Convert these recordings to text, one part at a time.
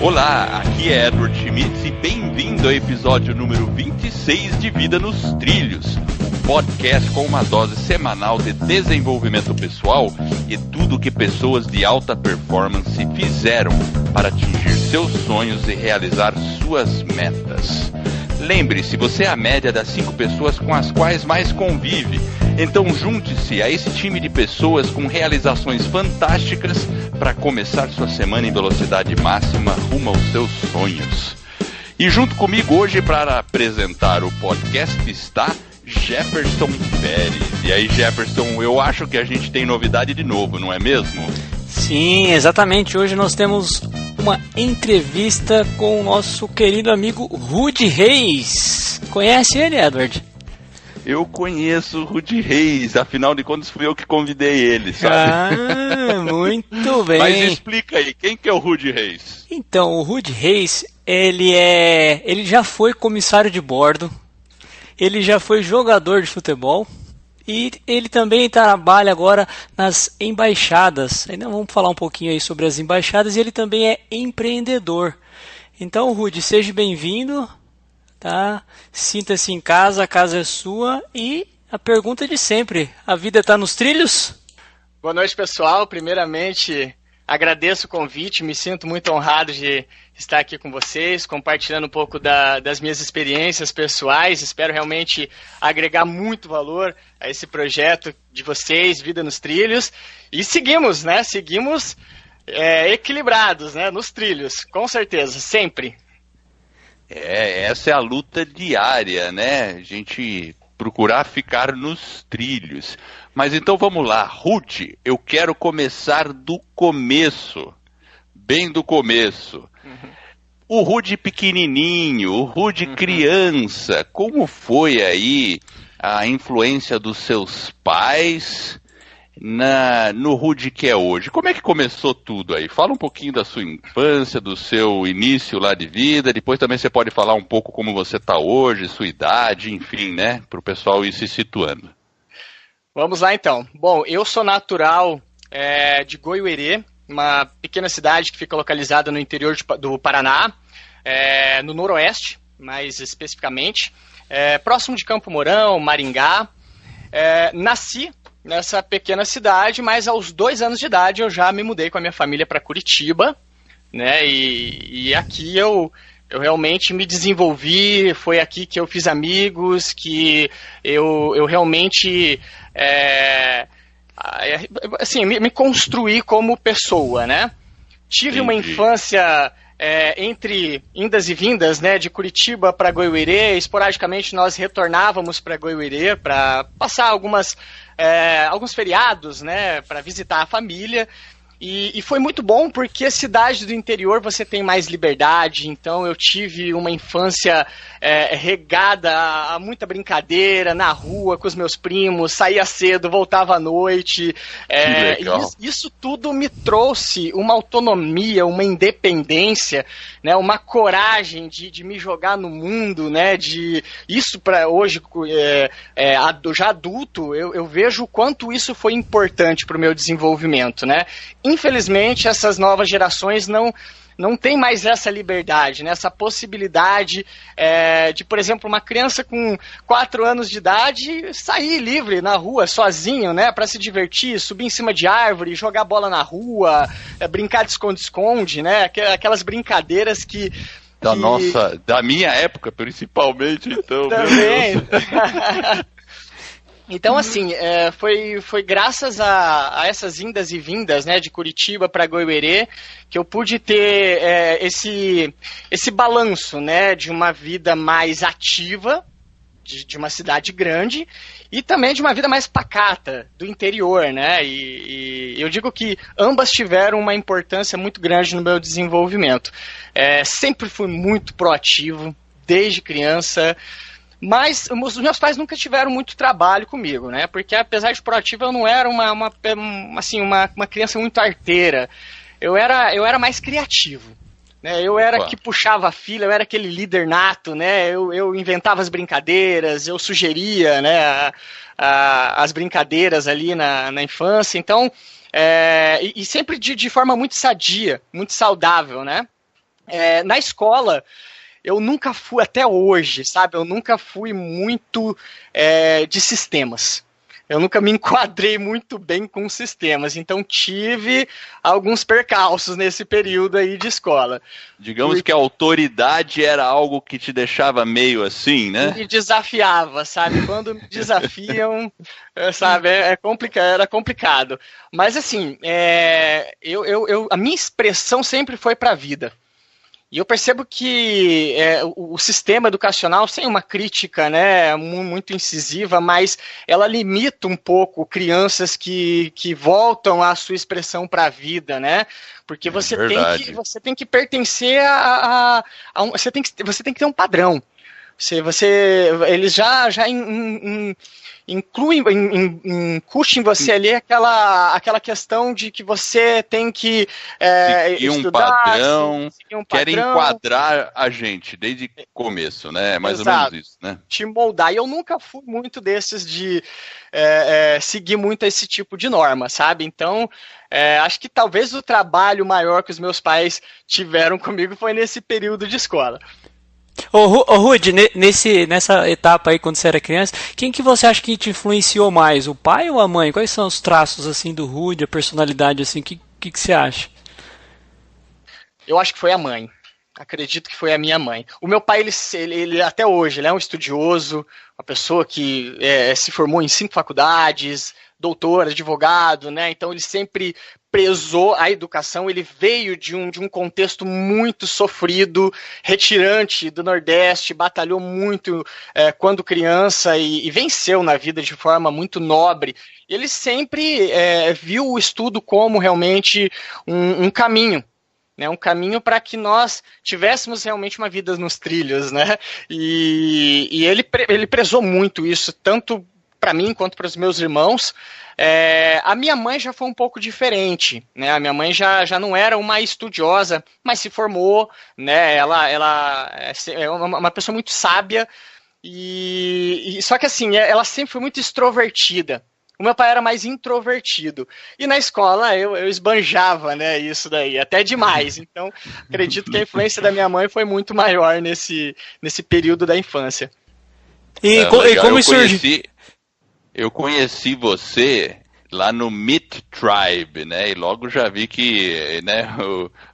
Olá, aqui é Edward Schmitz e bem-vindo ao episódio número 26 de Vida nos Trilhos, um podcast com uma dose semanal de desenvolvimento pessoal e tudo o que pessoas de alta performance fizeram para atingir seus sonhos e realizar suas metas. Lembre-se, você é a média das 5 pessoas com as quais mais convive. Então junte-se a esse time de pessoas com realizações fantásticas para começar sua semana em velocidade máxima rumo aos seus sonhos. E junto comigo hoje para apresentar o podcast está Jefferson Pérez. E aí, Jefferson, eu acho que a gente tem novidade de novo, não é mesmo? Sim, exatamente. Hoje nós temos uma entrevista com o nosso querido amigo Rudy Reis. Conhece ele, Edward? Eu conheço o Rudy Reis, afinal de contas fui eu que convidei ele, sabe? Ah, muito bem. Mas explica aí, quem que é o Rudy Reis? Então, o Rudy Reis, ele já foi comissário de bordo, ele já foi jogador de futebol e ele também trabalha agora nas embaixadas. Ainda vamos falar um pouquinho aí sobre as embaixadas e ele também é empreendedor. Então, Rudy, seja bem-vindo. Tá? Sinta-se em casa, a casa é sua e a pergunta de sempre, a vida está nos trilhos? Boa noite, pessoal. Primeiramente, agradeço o convite, me sinto muito honrado de estar aqui com vocês, compartilhando um pouco das minhas experiências pessoais. Espero realmente agregar muito valor a esse projeto de vocês, Vida nos Trilhos. E seguimos, né? Seguimos equilibrados, né? Nos trilhos, com certeza, sempre. Essa é a luta diária, né? A gente procurar ficar nos trilhos. Mas então vamos lá, Rudy, eu quero começar do começo, bem do começo. O Rudy pequenininho, o Rudy criança, como foi aí a influência dos seus pais no Rudy que é hoje? Como é que começou tudo aí? Fala um pouquinho da sua infância, do seu início lá de vida, depois também você pode falar um pouco como você está hoje, sua idade, enfim, né, para o pessoal ir se situando. Vamos lá então. Bom, eu sou natural de Goiuerê, uma pequena cidade que fica localizada no interior do Paraná, no noroeste, mais especificamente, próximo de Campo Mourão, Maringá. Nasci nessa pequena cidade, mas aos 2 anos de idade eu já me mudei com a minha família para Curitiba, né? E aqui eu realmente me desenvolvi, foi aqui que eu fiz amigos, que eu realmente assim, me construí como pessoa, né? Tive uma infância entre indas e vindas, né, de Curitiba para Goiuerê. Esporadicamente nós retornávamos para Goiuerê para passar alguns feriados, né, para visitar a família. E foi muito bom porque a cidade do interior você tem mais liberdade, então eu tive uma infância regada a muita brincadeira na rua com os meus primos, saía cedo, voltava à noite. Isso tudo me trouxe uma autonomia, uma independência, né, uma coragem de me jogar no mundo, né, isso para hoje, já adulto, eu vejo o quanto isso foi importante para o meu desenvolvimento, né? Infelizmente, essas novas gerações não têm mais essa liberdade, né? Essa possibilidade de, por exemplo, uma criança com 4 anos de idade sair livre na rua, sozinho, né? Para se divertir, subir em cima de árvore, jogar bola na rua, brincar de esconde-esconde, né? Aquelas brincadeiras que... Da minha época, principalmente, então. Também. Então, assim, foi graças a essas indas e vindas, né, de Curitiba para Goiuerê que eu pude ter esse balanço, né, de uma vida mais ativa, de uma cidade grande, e também de uma vida mais pacata, do interior, né, e eu digo que ambas tiveram uma importância muito grande no meu desenvolvimento. Sempre fui muito proativo, desde criança. Mas os meus pais nunca tiveram muito trabalho comigo, né? Porque apesar de proativo, eu não era uma criança muito arteira. Eu era mais criativo, né? Eu era que puxava a fila, eu era aquele líder nato, né? Eu inventava as brincadeiras, eu sugeria, né, as brincadeiras ali na infância. Então, e sempre de forma muito sadia, muito saudável, né? Na escola, eu nunca fui, até hoje, sabe? Eu nunca fui muito de sistemas. Eu nunca me enquadrei muito bem com sistemas, então tive alguns percalços nesse período aí de escola. Digamos que a autoridade era algo que te deixava meio assim, né? Me desafiava, sabe? Quando me desafiam, sabe, era complicado. Mas assim, a minha expressão sempre foi para a vida. E eu percebo que o sistema educacional, sem uma crítica, né, muito incisiva, mas ela limita um pouco crianças que voltam à sua expressão para a vida, né? Porque você tem que pertencer você tem que ter um padrão. Eles já incutem em você ali aquela questão de que você tem que estudar, seguir um padrão, querem enquadrar a gente desde o começo, né? Mais ou menos isso, né? Te moldar. E eu nunca fui muito desses de seguir muito esse tipo de norma, sabe? Então, acho que talvez o trabalho maior que os meus pais tiveram comigo foi nesse período de escola. Ô Rudy, nessa etapa aí, quando você era criança, quem que você acha que te influenciou mais, o pai ou a mãe? Quais são os traços, assim, do Rudy, a personalidade, assim, o que você acha? Eu acho que foi a mãe. Acredito que foi a minha mãe. O meu pai, ele até hoje, ele é um estudioso, uma pessoa que se formou em 5 faculdades, doutor, advogado, né? Então ele sempre prezou a educação, ele veio de um contexto muito sofrido, retirante do Nordeste, batalhou muito quando criança e venceu na vida de forma muito nobre. Ele sempre viu o estudo como realmente um caminho, né, um caminho para que nós tivéssemos realmente uma vida nos trilhos, né? E ele prezou muito isso, tanto para mim quanto para os meus irmãos. A minha mãe já foi um pouco diferente, né? A minha mãe já não era uma estudiosa, mas se formou, né? Ela é uma pessoa muito sábia, só que assim, ela sempre foi muito extrovertida. O meu pai era mais introvertido. E na escola eu esbanjava, né, isso daí, até demais. Então, acredito que a influência da minha mãe foi muito maior nesse período da infância. E como surgiu? Eu conheci você lá no Meet Tribe, né? E logo já vi que, né?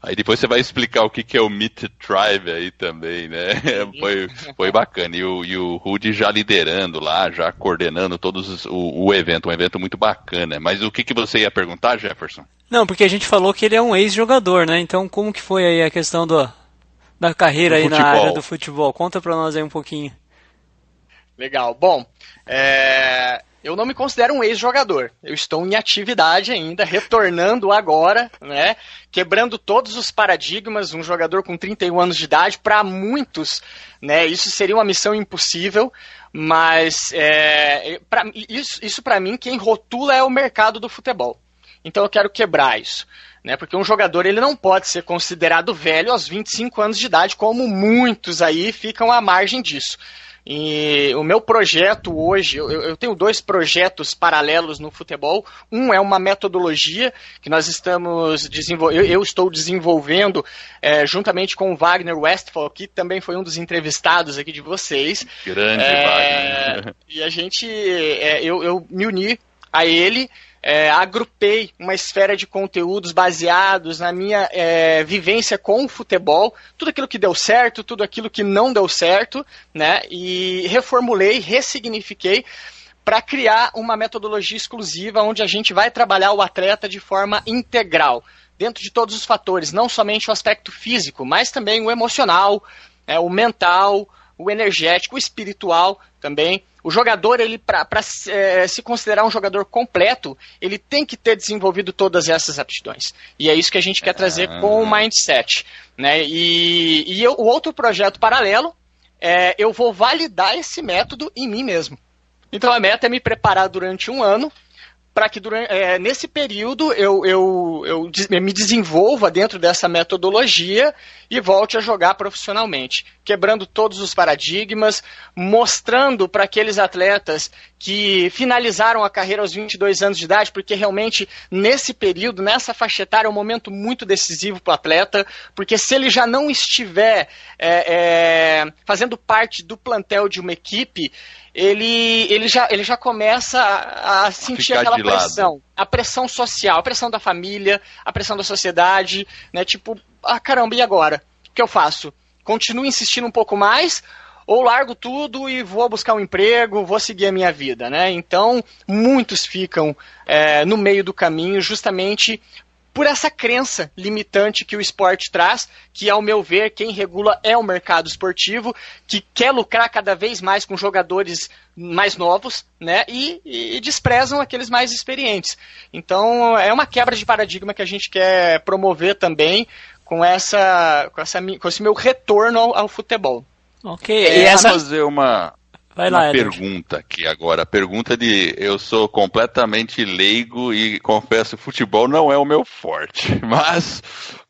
Aí depois você vai explicar o que é o Meet Tribe aí também, né? Foi bacana. E o Rudy já liderando lá, já coordenando todos o evento, um evento muito bacana. Mas o que você ia perguntar, Jefferson? Não, porque a gente falou que ele é um ex-jogador, né? Então como que foi aí a questão da carreira aí na área do futebol? Conta pra nós aí um pouquinho. Legal. Bom, eu não me considero um ex-jogador. Eu estou em atividade ainda, retornando agora, né? Quebrando todos os paradigmas. Um jogador com 31 anos de idade, para muitos, né? Isso seria uma missão impossível, mas isso para mim, quem rotula é o mercado do futebol. Então eu quero quebrar isso, né? Porque um jogador ele não pode ser considerado velho aos 25 anos de idade, como muitos aí ficam à margem disso. E o meu projeto hoje, eu tenho 2 projetos paralelos no futebol. Um é uma metodologia que nós estamos desenvolvendo, eu estou desenvolvendo juntamente com o Wagner Westphal, que também foi um dos entrevistados aqui de vocês. Grande Wagner. E a gente, eu me uni a ele. Agrupei uma esfera de conteúdos baseados na minha vivência com o futebol, tudo aquilo que deu certo, tudo aquilo que não deu certo, né? E reformulei, ressignifiquei para criar uma metodologia exclusiva onde a gente vai trabalhar o atleta de forma integral, dentro de todos os fatores, não somente o aspecto físico, mas também o emocional, o mental, o energético, o espiritual também. O jogador, ele para se considerar um jogador completo, ele tem que ter desenvolvido todas essas aptidões. E é isso que a gente quer trazer com o Mindset, né? O outro projeto paralelo, eu vou validar esse método em mim mesmo. Então a meta é me preparar durante um ano, para que nesse período eu me desenvolva dentro dessa metodologia e volte a jogar profissionalmente, quebrando todos os paradigmas, mostrando para aqueles atletas que finalizaram a carreira aos 22 anos de idade, porque realmente nesse período, nessa faixa etária, é um momento muito decisivo para o atleta, porque se ele já não estiver fazendo parte do plantel de uma equipe, ele já começa a sentir aquela pressão, a pressão social, a pressão da família, a pressão da sociedade, né? Tipo, caramba, e agora? O que eu faço? Continuo insistindo um pouco mais, ou largo tudo e vou buscar um emprego, vou seguir a minha vida, né? Então, muitos ficam no meio do caminho justamente por essa crença limitante que o esporte traz, que, ao meu ver, quem regula é o mercado esportivo, que quer lucrar cada vez mais com jogadores mais novos, né? E desprezam aqueles mais experientes. Então, é uma quebra de paradigma que a gente quer promover também com esse meu retorno ao futebol. Ok, e essa... fazer uma pergunta aqui agora. A pergunta eu sou completamente leigo e confesso, futebol não é o meu forte. Mas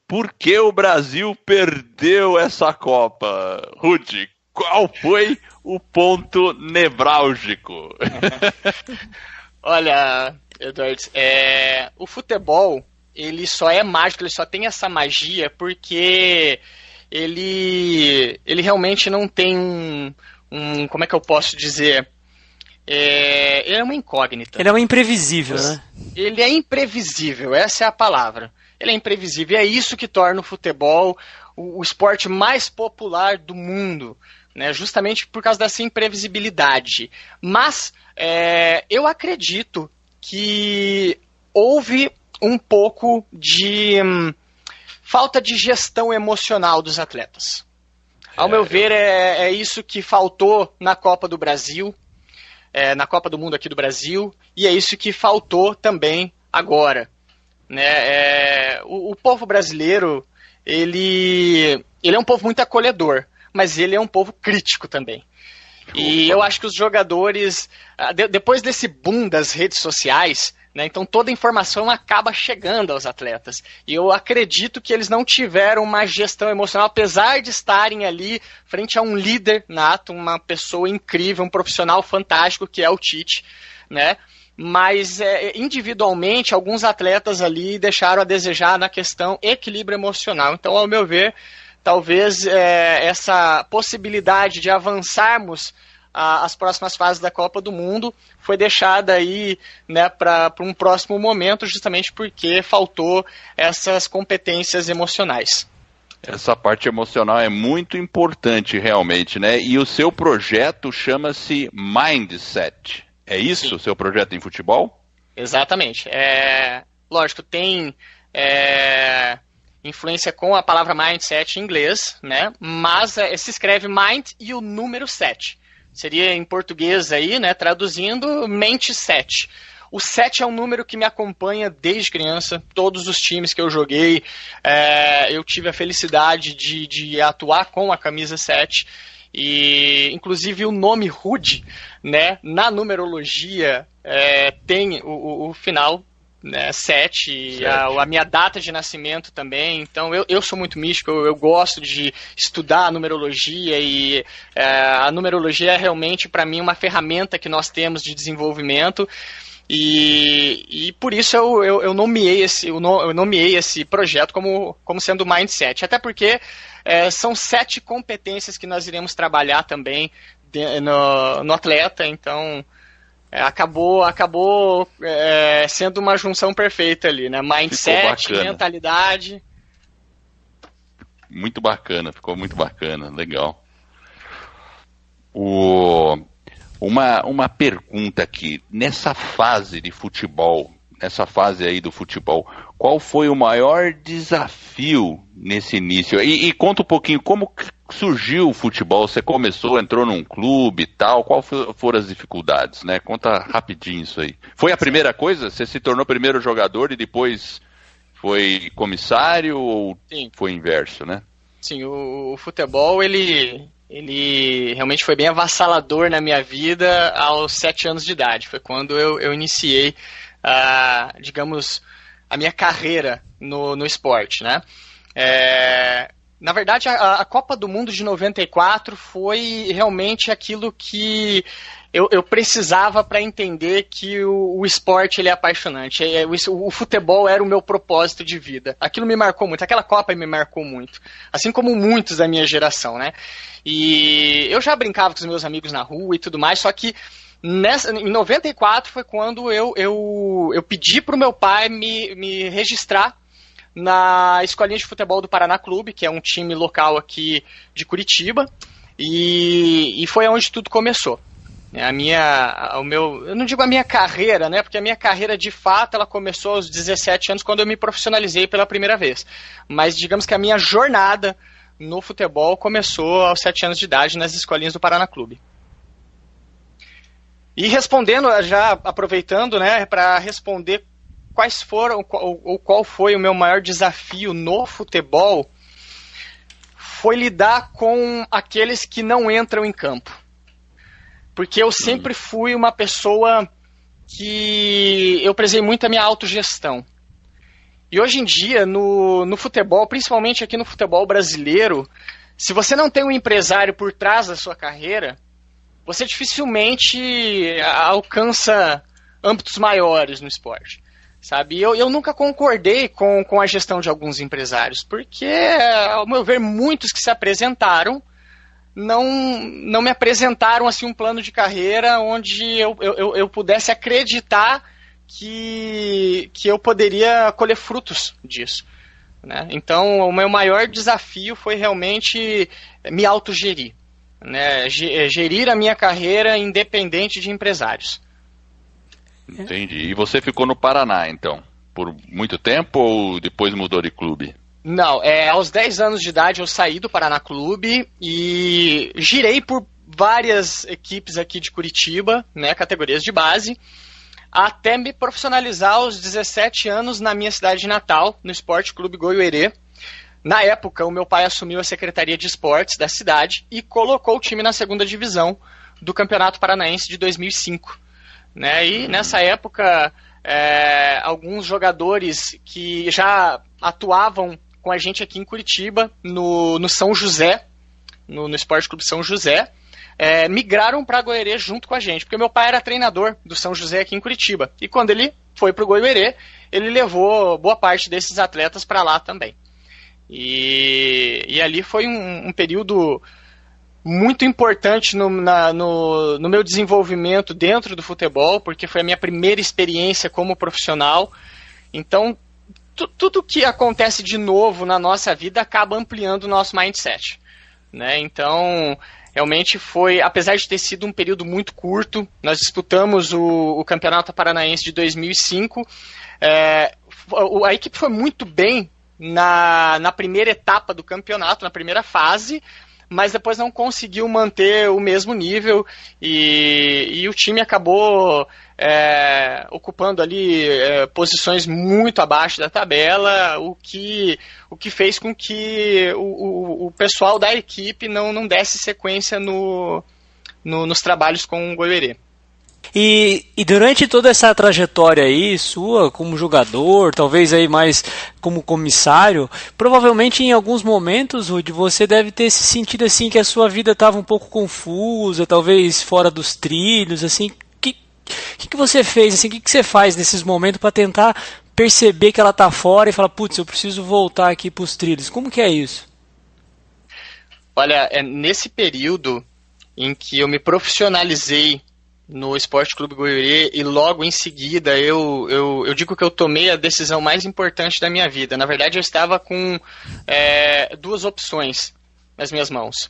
por que o Brasil perdeu essa Copa? Rudy, qual foi o ponto nevrálgico? Olha, Eduardo, o futebol, ele só é mágico, ele só tem essa magia porque ele realmente não tem como é que eu posso dizer? Ele é uma incógnita. Ele é um imprevisível, né? Ele é imprevisível, essa é a palavra. Ele é imprevisível, é isso que torna o futebol o esporte mais popular do mundo, né? Justamente por causa dessa imprevisibilidade. Mas eu acredito que houve um pouco de falta de gestão emocional dos atletas. Ao meu ver, é isso que faltou na Copa do Brasil, na Copa do Mundo aqui do Brasil, e é isso que faltou também agora. Né? O povo brasileiro, ele é um povo muito acolhedor, mas ele é um povo crítico também. E eu acho que os jogadores, depois desse boom das redes sociais, né, então toda a informação acaba chegando aos atletas. E eu acredito que eles não tiveram uma gestão emocional, apesar de estarem ali frente a um líder nato, uma pessoa incrível, um profissional fantástico que é o Tite, né? Mas individualmente alguns atletas ali deixaram a desejar na questão equilíbrio emocional. Então, ao meu ver, talvez essa possibilidade de avançarmos as próximas fases da Copa do Mundo foi deixada aí, né, para um próximo momento, justamente porque faltou essas competências emocionais. Essa parte emocional é muito importante realmente, né? E o seu projeto chama-se Mindset. É isso? Sim. O seu projeto em futebol? Exatamente. Lógico, tem influência com a palavra mindset em inglês, né? Mas se escreve mind e o número 7. Seria em português aí, né? Traduzindo, mente 7. O 7 é um número que me acompanha desde criança. Todos os times que eu joguei, eu tive a felicidade de atuar com a camisa 7. E, inclusive, o nome Rudy, né? Na numerologia, tem o final, né, 7, a minha data de nascimento também. Então eu sou muito místico, eu gosto de estudar a numerologia e a numerologia é realmente para mim uma ferramenta que nós temos de desenvolvimento e por isso eu nomeei esse projeto como sendo Mindset, até porque são 7 competências que nós iremos trabalhar também no atleta, então acabou sendo uma junção perfeita ali, né? Mindset, mentalidade. Muito bacana, ficou muito bacana, legal. Uma pergunta aqui, nessa fase de futebol, nessa fase aí do futebol, qual foi o maior desafio nesse início? E conta um pouquinho como surgiu o futebol, você entrou num clube e tal, qual foram as dificuldades, né? Conta rapidinho isso aí. Foi a primeira coisa? Você se tornou primeiro jogador e depois foi comissário ou Sim. Foi inverso, né? Sim, o futebol, ele realmente foi bem avassalador na minha vida aos 7 anos de idade. Foi quando eu iniciei, digamos, a minha carreira no esporte, né? Na verdade, a Copa do Mundo de 94 foi realmente aquilo que eu precisava para entender que o esporte ele é apaixonante. O futebol era o meu propósito de vida. Aquilo me marcou muito, aquela Copa me marcou muito. Assim como muitos da minha geração, né? E eu já brincava com os meus amigos na rua e tudo mais, só que em 94 foi quando eu pedi para o meu pai me registrar na Escolinha de Futebol do Paraná Clube, que é um time local aqui de Curitiba, e foi onde tudo começou. Eu não digo a minha carreira, né? Porque a minha carreira, de fato, ela começou aos 17 anos, quando eu me profissionalizei pela primeira vez. Mas digamos que a minha jornada no futebol começou aos 7 anos de idade nas escolinhas do Paraná Clube. E respondendo, já aproveitando, né, para responder quais foram, ou qual foi o meu maior desafio no futebol, foi lidar com aqueles que não entram em campo. Porque eu sempre fui uma pessoa que eu prezei muito a minha autogestão. E hoje em dia, no futebol, principalmente aqui no futebol brasileiro, se você não tem um empresário por trás da sua carreira, você dificilmente alcança âmbitos maiores no esporte. Sabe? Eu nunca concordei com a gestão de alguns empresários, porque, ao meu ver, muitos que se apresentaram não me apresentaram assim um plano de carreira onde eu pudesse acreditar que eu poderia colher frutos disso, né? Então, o meu maior desafio foi realmente me autogerir, né? Gerir a minha carreira independente de empresários. Entendi. E você ficou no Paraná, então, por muito tempo ou depois mudou de clube? Não, aos 10 anos de idade eu saí do Paraná Clube e girei por várias equipes aqui de Curitiba, né, categorias de base, até me profissionalizar aos 17 anos na minha cidade natal, no Esporte Clube Goiuerê. Na época, o meu pai assumiu a Secretaria de Esportes da cidade e colocou o time na segunda divisão do Campeonato Paranaense de 2005. Né? E nessa época, alguns jogadores que já atuavam com a gente aqui em Curitiba, no São José, no Esporte Clube São José, migraram para Goiuerê junto com a gente, porque meu pai era treinador do São José aqui em Curitiba. E quando ele foi para o Goiuerê, ele levou boa parte desses atletas para lá também. E ali foi um período muito importante no meu desenvolvimento dentro do futebol, porque foi a minha primeira experiência como profissional. Então, tudo que acontece de novo na nossa vida acaba ampliando o nosso mindset, né? Então, realmente foi, apesar de ter sido um período muito curto, nós disputamos o Campeonato Paranaense de 2005, a equipe foi muito bem na primeira etapa do campeonato, na primeira fase, mas depois não conseguiu manter o mesmo nível e o time acabou ocupando ali posições muito abaixo da tabela, o que fez com que o pessoal da equipe não desse sequência nos trabalhos com o Goiuerê. E durante toda essa trajetória aí, sua como jogador, talvez aí mais como comissário, provavelmente em alguns momentos, Rudy, você deve ter se sentido assim que a sua vida estava um pouco confusa, talvez fora dos trilhos, assim. O que você fez, assim, o que você faz nesses momentos para tentar perceber que ela está fora e falar, putz, eu preciso voltar aqui para os trilhos? Como que é isso? Olha, nesse período em que eu me profissionalizei no Esporte Clube Goiuerê e logo em seguida eu digo que eu tomei a decisão mais importante da minha vida. Na verdade, eu estava com duas opções nas minhas mãos.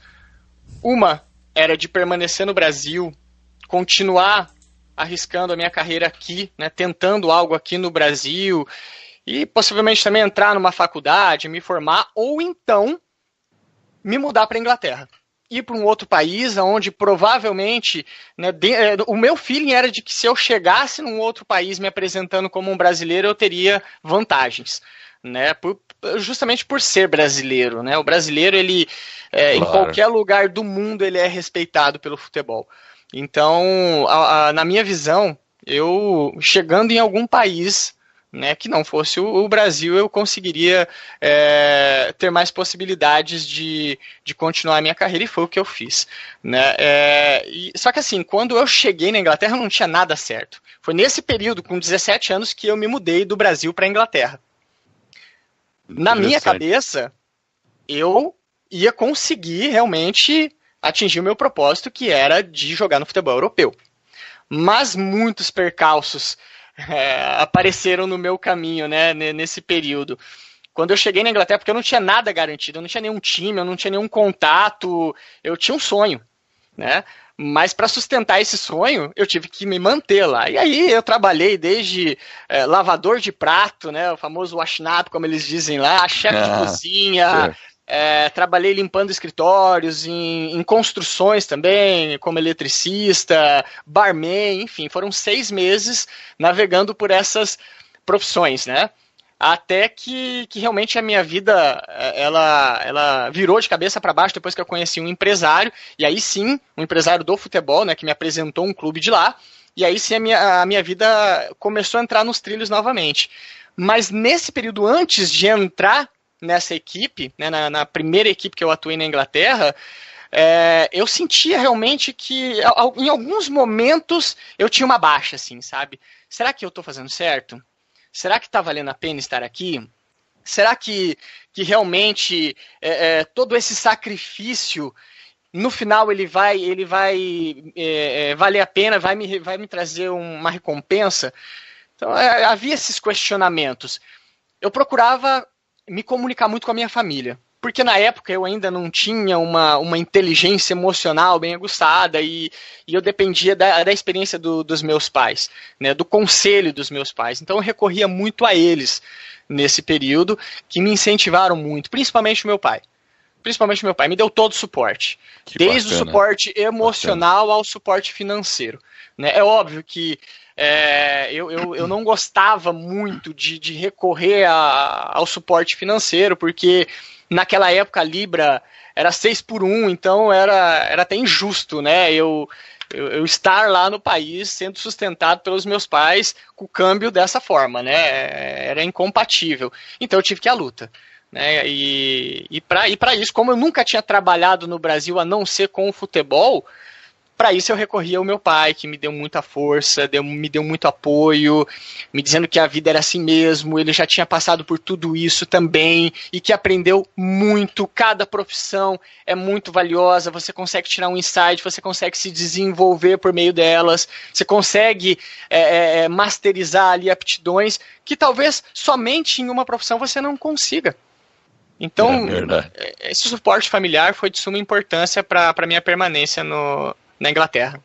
Uma era de permanecer no Brasil, continuar arriscando a minha carreira aqui, né, tentando algo aqui no Brasil e possivelmente também entrar numa faculdade, me formar, ou então me mudar para a Inglaterra. Ir para um outro país, onde provavelmente, né, o meu feeling era de que se eu chegasse num outro país me apresentando como um brasileiro, eu teria vantagens, né, justamente por ser brasileiro, né, o brasileiro, ele, claro, em qualquer lugar do mundo, ele é respeitado pelo futebol. Então, na minha visão, eu chegando em algum país né, que não fosse o Brasil, eu conseguiria ter mais possibilidades de continuar a minha carreira, e foi o que eu fiz, né? Só que assim, quando eu cheguei na Inglaterra, não tinha nada certo. Foi nesse período, com 17 anos, que eu me mudei do Brasil para a Inglaterra. Na minha cabeça, eu ia conseguir realmente atingir o meu propósito, que era de jogar no futebol europeu. Mas muitos percalços apareceram no meu caminho, né, nesse período. Quando eu cheguei na Inglaterra, porque eu não tinha nada garantido, eu não tinha nenhum time, eu não tinha nenhum contato, eu tinha um sonho, né? Mas para sustentar esse sonho, eu tive que me manter lá. E aí eu trabalhei desde lavador de prato, né, o famoso washnap, como eles dizem lá, chefe de cozinha, trabalhei limpando escritórios, em construções também, como eletricista, barman, enfim, foram 6 meses navegando por essas profissões, né? Até que realmente a minha vida, ela virou de cabeça para baixo depois que eu conheci um empresário, e aí sim, um empresário do futebol, né, que me apresentou um clube de lá, e aí sim a minha vida começou a entrar nos trilhos novamente. Mas nesse período, antes de entrar nessa equipe, né, na primeira equipe que eu atuei na Inglaterra, eu sentia realmente que em alguns momentos eu tinha uma baixa, assim, sabe? Será que eu estou fazendo certo? Será que está valendo a pena estar aqui? Será que realmente todo esse sacrifício, no final ele vai valer a pena, vai me trazer uma recompensa? Então havia esses questionamentos. Eu procurava me comunicar muito com a minha família, porque na época eu ainda não tinha uma inteligência emocional bem aguçada, e eu dependia da experiência dos meus pais, né, do conselho dos meus pais. Então eu recorria muito a eles nesse período, que me incentivaram muito, principalmente o meu pai. Principalmente o meu pai, me deu todo o suporte, desde o suporte emocional ao suporte financeiro, né? É óbvio que eu não gostava muito de recorrer ao suporte financeiro, porque naquela época a Libra era 6 por 1, então era até injusto, né? Eu estar lá no país sendo sustentado pelos meus pais com o câmbio dessa forma, né? Era incompatível. Então eu tive que ir à luta, né? E para isso, como eu nunca tinha trabalhado no Brasil a não ser com o futebol, para isso eu recorri ao meu pai, que me deu muita força, me deu muito apoio, me dizendo que a vida era assim mesmo, ele já tinha passado por tudo isso também, e que aprendeu muito. Cada profissão é muito valiosa, você consegue tirar um insight, você consegue se desenvolver por meio delas, você consegue masterizar ali aptidões que talvez somente em uma profissão você não consiga. Então, esse suporte familiar foi de suma importância para a minha permanência na Inglaterra.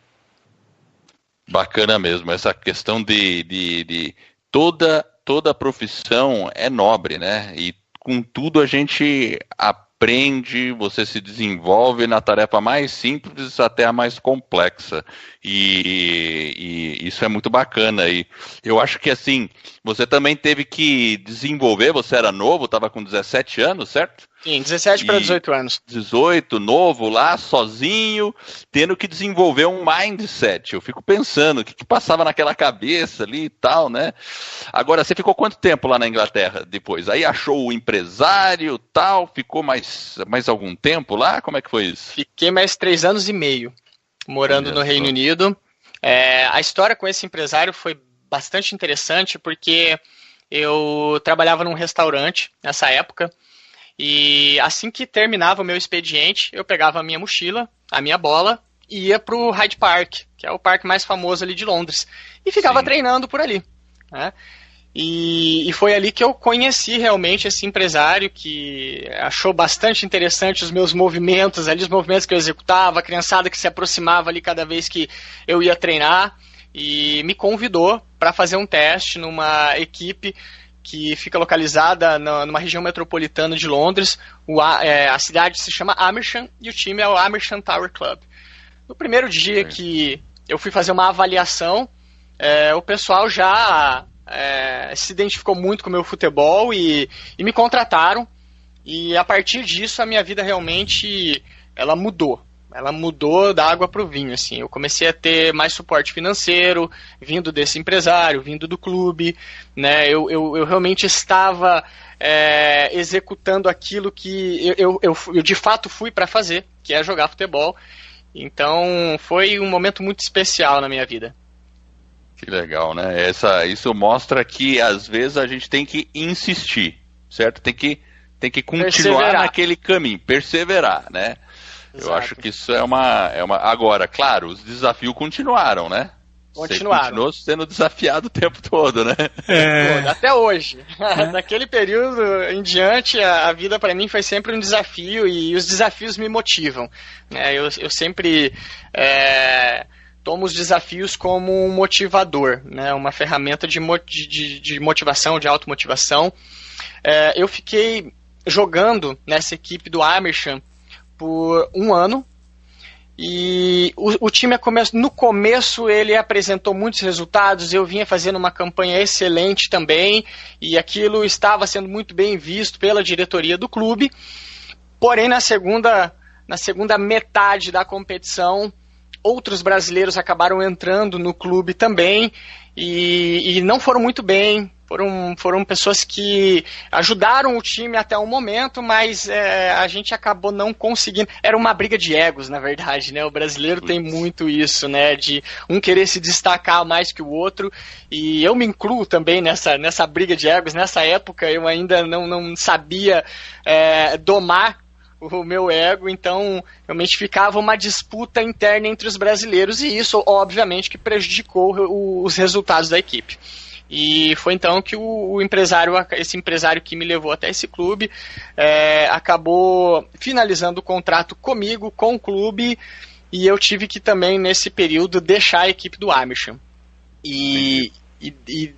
Bacana mesmo, essa questão de toda profissão é nobre, né? E com tudo a gente aprende, você se desenvolve na tarefa mais simples até a mais complexa. E isso é muito bacana. E eu acho que assim, você também teve que desenvolver, você era novo, estava com 17 anos, certo? Sim, 17 para 18 anos. 18, novo lá, sozinho, tendo que desenvolver um mindset. Eu fico pensando, o que passava naquela cabeça ali e tal, né? Agora, você ficou quanto tempo lá na Inglaterra depois? Aí achou o empresário tal, ficou mais algum tempo lá? Como é que foi isso? Fiquei mais 3 anos e meio morando no Reino Unido. A história com esse empresário foi bastante interessante, porque eu trabalhava num restaurante nessa época, e assim que terminava o meu expediente, eu pegava a minha mochila, a minha bola, e ia pro Hyde Park, que é o parque mais famoso ali de Londres, e ficava treinando por ali, né? E foi ali que eu conheci realmente esse empresário, que achou bastante interessante os meus movimentos ali, os movimentos que eu executava, a criançada que se aproximava ali cada vez que eu ia treinar, e me convidou para fazer um teste numa equipe que fica localizada numa região metropolitana de Londres. A cidade se chama Amersham e o time é o Amersham Tower Club. No primeiro dia que eu fui fazer uma avaliação, o pessoal já se identificou muito com o meu futebol e me contrataram, e a partir disso a minha vida realmente ela mudou. ela mudou da água para o vinho, assim. Eu comecei a ter mais suporte financeiro, vindo desse empresário, vindo do clube, né? Eu realmente estava executando aquilo que eu de fato fui para fazer, que é jogar futebol. Então, foi um momento muito especial na minha vida. Que legal, né? Isso mostra que, às vezes, a gente tem que insistir, certo? Tem que continuar naquele caminho, perseverar, né? Exato. Eu acho que isso é uma... Agora, claro, os desafios continuaram, né? Continuaram. Você continuou sendo desafiado o tempo todo, né? Até hoje. Daquele período em diante, a vida para mim foi sempre um desafio e os desafios me motivam. Eu sempre tomo os desafios como um motivador, né? Uma ferramenta de motivação, de automotivação. Eu fiquei jogando nessa equipe do Amersham por 1 ano. E o time no começo ele apresentou muitos resultados, eu vinha fazendo uma campanha excelente também, e aquilo estava sendo muito bem visto pela diretoria do clube. Porém, na segunda metade da competição, outros brasileiros acabaram entrando no clube também, e não foram muito bem. Foram pessoas que ajudaram o time até o momento, mas a gente acabou não conseguindo. Era uma briga de egos, na verdade, né? O brasileiro tem muito isso, né? De um querer se destacar mais que o outro. E eu me incluo também nessa briga de egos. Nessa época eu ainda não sabia domar o meu ego, então realmente ficava uma disputa interna entre os brasileiros, e isso, obviamente, que prejudicou os resultados da equipe. E foi então que esse empresário que me levou até esse clube acabou finalizando o contrato comigo, com o clube, e eu tive que também, nesse período, deixar a equipe do Amersham. E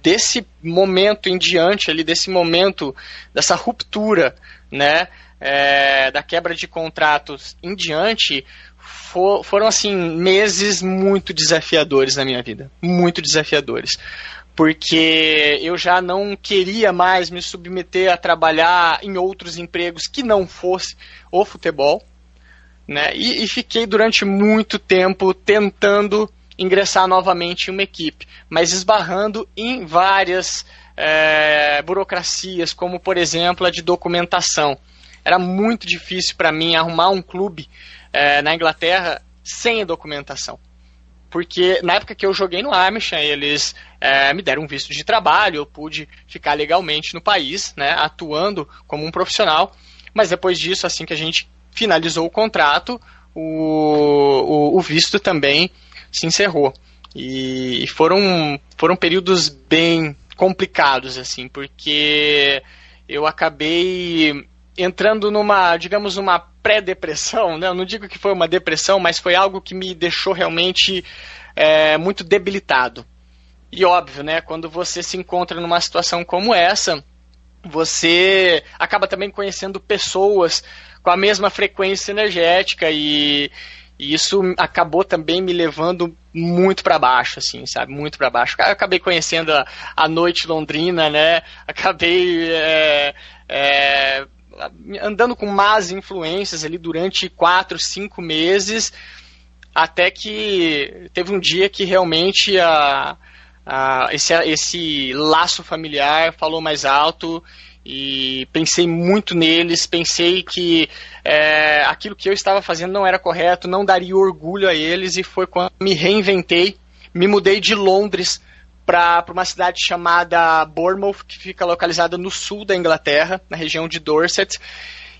desse momento em diante, dessa ruptura, né, da quebra de contratos em diante, foram assim, meses muito desafiadores na minha vida, muito desafiadores. Porque eu já não queria mais me submeter a trabalhar em outros empregos que não fosse o futebol, né? E fiquei durante muito tempo tentando ingressar novamente em uma equipe, mas esbarrando em várias burocracias, como por exemplo a de documentação. Era muito difícil para mim arrumar um clube na Inglaterra sem documentação. Porque na época que eu joguei no Amersham, eles me deram um visto de trabalho, eu pude ficar legalmente no país, né, atuando como um profissional, mas depois disso, assim que a gente finalizou o contrato, o visto também se encerrou. E foram períodos bem complicados, assim, porque eu acabei entrando numa pré-depressão, né? Eu não digo que foi uma depressão, mas foi algo que me deixou realmente muito debilitado. E óbvio, né? Quando você se encontra numa situação como essa, você acaba também conhecendo pessoas com a mesma frequência energética, e isso acabou também me levando muito para baixo, assim, sabe? Muito para baixo. Eu acabei conhecendo a noite londrina, né? Acabei andando com más influências ali durante 4, 5 meses, até que teve um dia que realmente esse laço familiar falou mais alto, e pensei muito neles, pensei que aquilo que eu estava fazendo não era correto, não daria orgulho a eles, e foi quando me reinventei, me mudei de Londres para uma cidade chamada Bournemouth, que fica localizada no sul da Inglaterra, na região de Dorset,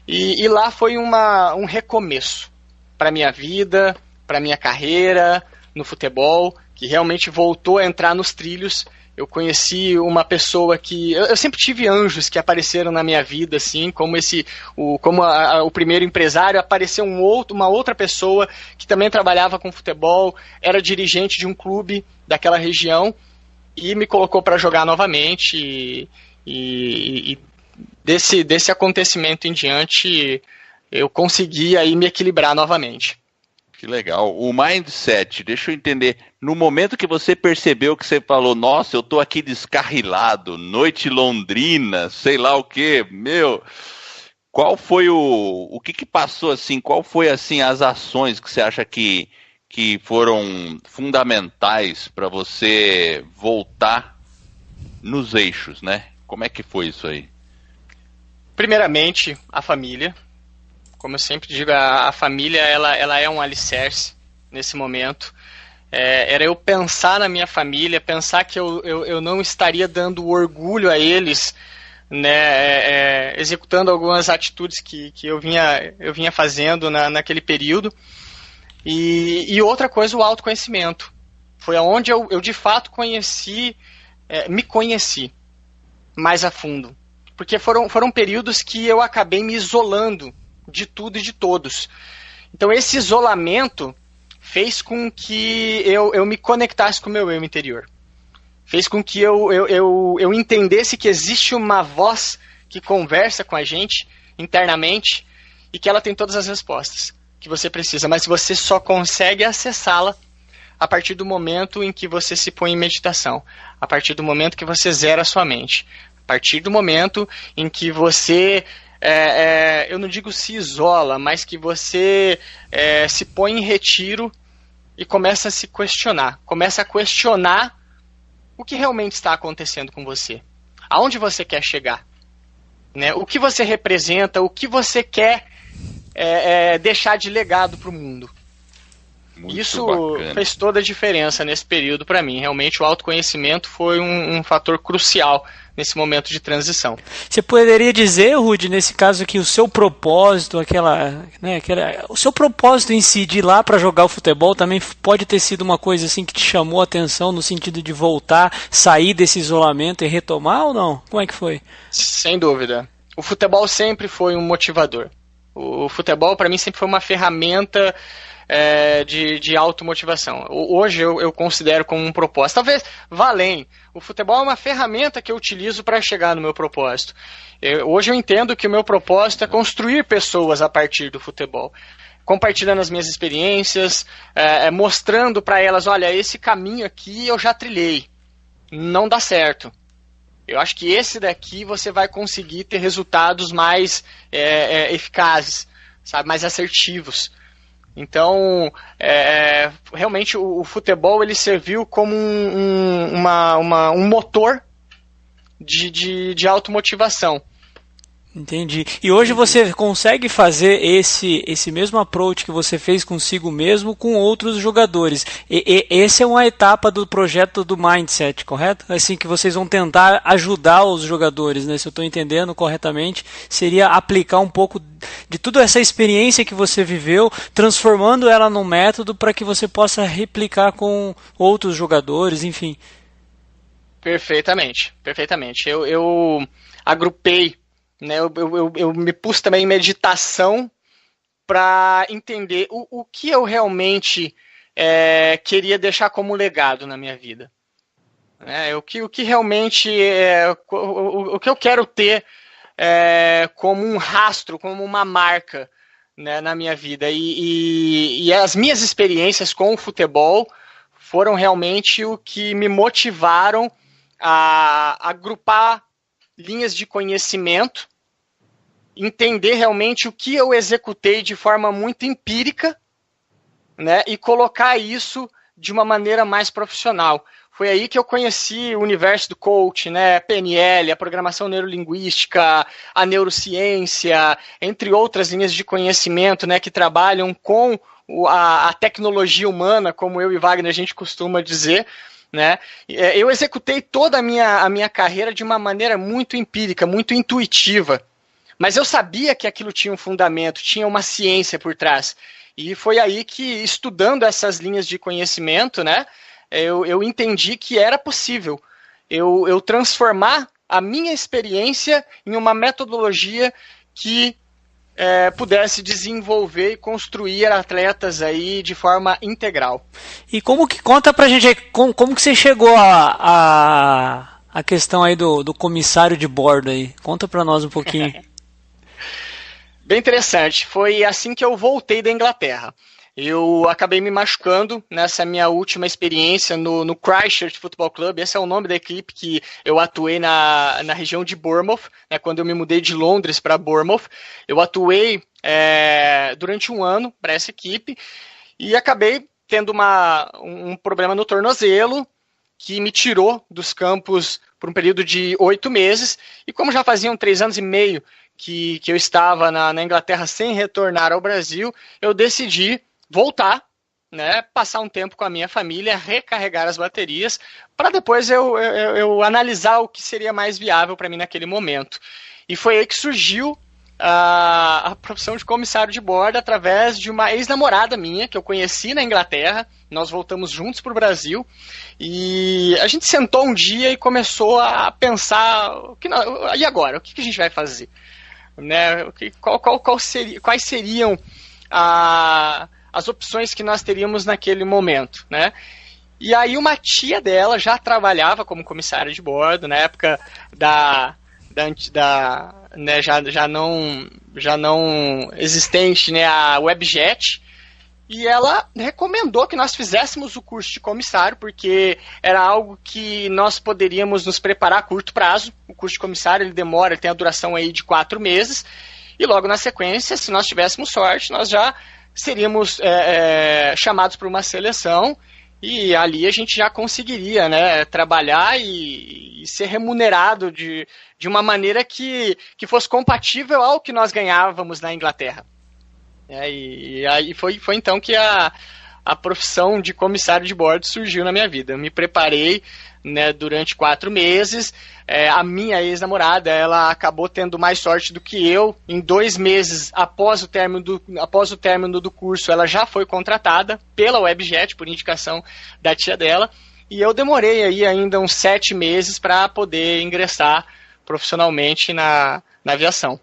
e lá foi um recomeço para minha vida, para minha carreira no futebol, que realmente voltou a entrar nos trilhos. Eu conheci uma pessoa que... Eu sempre tive anjos que apareceram na minha vida, assim, como o primeiro empresário, apareceu uma outra pessoa que também trabalhava com futebol, era dirigente de um clube daquela região, e me colocou para jogar novamente, e desse acontecimento em diante eu consegui aí me equilibrar novamente. Que legal. O mindset, deixa eu entender, no momento que você percebeu que você falou, nossa, eu tô aqui descarrilado, noite londrina, sei lá o quê, qual foi o que passou assim? Qual foi assim as ações que você acha que foram fundamentais para você voltar nos eixos, né? Como é que foi isso aí? Primeiramente, a família. Como eu sempre digo, a família ela é um alicerce nesse momento. Era eu pensar na minha família, pensar que eu não estaria dando orgulho a eles, né, executando algumas atitudes que eu vinha fazendo naquele período. E outra coisa, o autoconhecimento. Foi onde eu de fato me conheci mais a fundo. Porque foram períodos que eu acabei me isolando de tudo e de todos. Então esse isolamento fez com que eu me conectasse com o meu eu interior. Fez com que eu entendesse que existe uma voz que conversa com a gente internamente e que ela tem todas as respostas que você precisa, mas você só consegue acessá-la a partir do momento em que você se põe em meditação, a partir do momento que você zera a sua mente, a partir do momento em que você, eu não digo se isola, mas que você se põe em retiro e começa a se questionar, começa a questionar o que realmente está acontecendo com você, aonde você quer chegar, né? O que você representa, o que você quer deixar de legado para o mundo. Muito Isso bacana. fez toda a diferença nesse período para mim. Realmente o autoconhecimento foi um fator crucial nesse momento de transição. Você poderia dizer, Rudy, nesse caso que o seu propósito, o seu propósito em si de ir lá para jogar o futebol também pode ter sido uma coisa assim que te chamou a atenção no sentido de voltar, sair desse isolamento e retomar ou não? Como é que foi? Sem dúvida. O futebol sempre foi um motivador. O futebol para mim sempre foi uma ferramenta de automotivação. Hoje eu considero como um propósito. Talvez vá além. O futebol é uma ferramenta que eu utilizo para chegar no meu propósito. Hoje eu entendo que o meu propósito é construir pessoas a partir do futebol. Compartilhando as minhas experiências, mostrando para elas, olha, esse caminho aqui eu já trilhei. Não dá certo. Eu acho que esse daqui você vai conseguir ter resultados mais eficazes, sabe, mais assertivos. Então, realmente o futebol ele serviu como um motor de automotivação. Entendi. E hoje você consegue fazer esse mesmo approach que você fez consigo mesmo com outros jogadores. Essa é uma etapa do projeto do Mindset, correto? Assim que vocês vão tentar ajudar os jogadores, né? Se eu estou entendendo corretamente, seria aplicar um pouco de toda essa experiência que você viveu, transformando ela num método para que você possa replicar com outros jogadores, enfim. Perfeitamente, perfeitamente. Eu agrupei, né, eu me pus também em meditação para entender o que eu realmente queria deixar como legado na minha vida. O que realmente o que eu quero ter como um rastro, como uma marca, né, na minha vida. E as minhas experiências com o futebol foram realmente o que me motivaram a agrupar linhas de conhecimento, entender realmente o que eu executei de forma muito empírica, né, e colocar isso de uma maneira mais profissional. Foi aí que eu conheci o universo do coach, né, PNL, a programação neurolinguística, a neurociência, entre outras linhas de conhecimento, né, que trabalham com a tecnologia humana, como eu e Wagner a gente costuma dizer, né? Eu executei toda a minha carreira de uma maneira muito empírica, muito intuitiva, mas eu sabia que aquilo tinha um fundamento, tinha uma ciência por trás, e foi aí que, estudando essas linhas de conhecimento, né, eu entendi que era possível eu transformar a minha experiência em uma metodologia que pudesse desenvolver e construir atletas aí de forma integral. E como que conta pra gente como que você chegou a questão aí do comissário de bordo aí? Conta pra nós um pouquinho. Bem interessante. Foi assim que eu voltei da Inglaterra. eu acabei me machucando nessa minha última experiência no Christchurch Football Club. Esse é o nome da equipe que eu atuei na região de Bournemouth, né, quando eu me mudei de Londres para Bournemouth. Eu atuei durante um ano para essa equipe e acabei tendo um problema no tornozelo que me tirou dos campos por um período de 8 meses. E como já faziam 3 anos e meio que eu estava na Inglaterra sem retornar ao Brasil, eu decidi voltar, né, passar um tempo com a minha família, recarregar as baterias, para depois eu analisar o que seria mais viável para mim naquele momento. E foi aí que surgiu a profissão de comissário de bordo através de uma ex-namorada minha, que eu conheci na Inglaterra. Nós voltamos juntos para o Brasil e a gente sentou um dia e começou a pensar, e agora? O que a gente vai fazer? Né? Quais seriam as opções que nós teríamos naquele momento, né? E aí uma tia dela já trabalhava como comissária de bordo, na época né, já não existente, né, a Webjet, e ela recomendou que nós fizéssemos o curso de comissário, porque era algo que nós poderíamos nos preparar a curto prazo. O curso de comissário ele tem a duração aí de 4 meses, e logo na sequência, se nós tivéssemos sorte, nós já seríamos chamados para uma seleção, e ali a gente já conseguiria, né, trabalhar e ser remunerado de uma maneira que fosse compatível ao que nós ganhávamos na Inglaterra. E aí foi então que a profissão de comissário de bordo surgiu na minha vida. Eu me preparei, né, durante 4 meses. A minha ex-namorada, ela acabou tendo mais sorte do que eu. Em 2 meses após o término do curso, ela já foi contratada pela Webjet, por indicação da tia dela. E eu demorei aí ainda uns 7 meses para poder ingressar profissionalmente na aviação.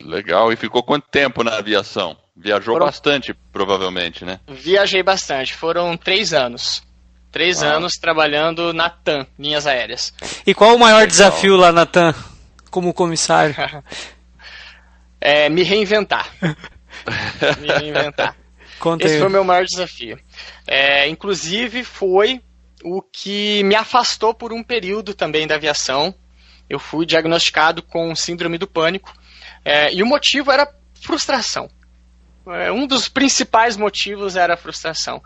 Legal. E ficou quanto tempo na aviação? Viajou bastante, provavelmente, né? Viajei bastante. Foram 3 anos. 3 anos trabalhando na TAM, linhas aéreas. E qual o maior desafio lá na TAM, como comissário? Me reinventar. Me reinventar. Esse foi o meu maior desafio. Inclusive, foi o que me afastou por um período também da aviação. Eu fui diagnosticado com síndrome do pânico. E o motivo era frustração. Um dos principais motivos era a frustração.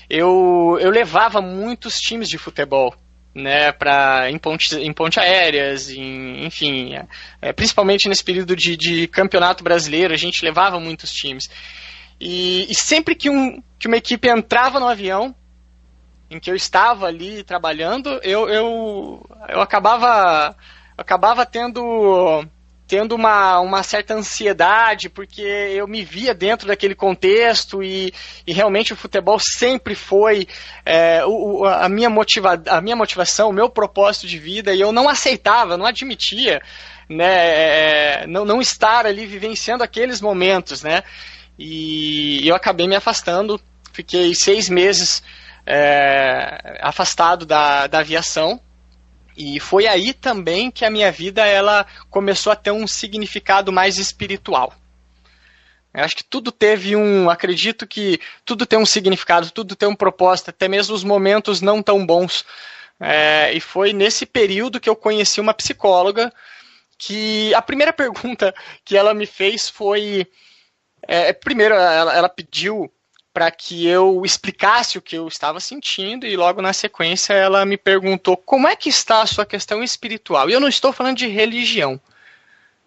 Eu levava muitos times de futebol, né, em pontes aéreas, enfim, principalmente nesse período de campeonato brasileiro, a gente levava muitos times. E sempre que uma equipe entrava no avião, em que eu estava ali trabalhando, eu acabava tendo uma certa ansiedade, porque eu me via dentro daquele contexto e realmente o futebol sempre foi a minha motivação, o meu propósito de vida, e eu não aceitava, não admitia, né, não estar ali vivenciando aqueles momentos, né, e eu acabei me afastando, fiquei 6 meses afastado da aviação. E foi aí também que a minha vida ela começou a ter um significado mais espiritual. Eu acho que acredito que tudo tem um significado, tudo tem um propósito, até mesmo os momentos não tão bons. E foi nesse período que eu conheci uma psicóloga, que a primeira pergunta que ela me fez foi... primeiro, ela pediu para que eu explicasse o que eu estava sentindo, e logo na sequência ela me perguntou como é que está a sua questão espiritual. E eu não estou falando de religião,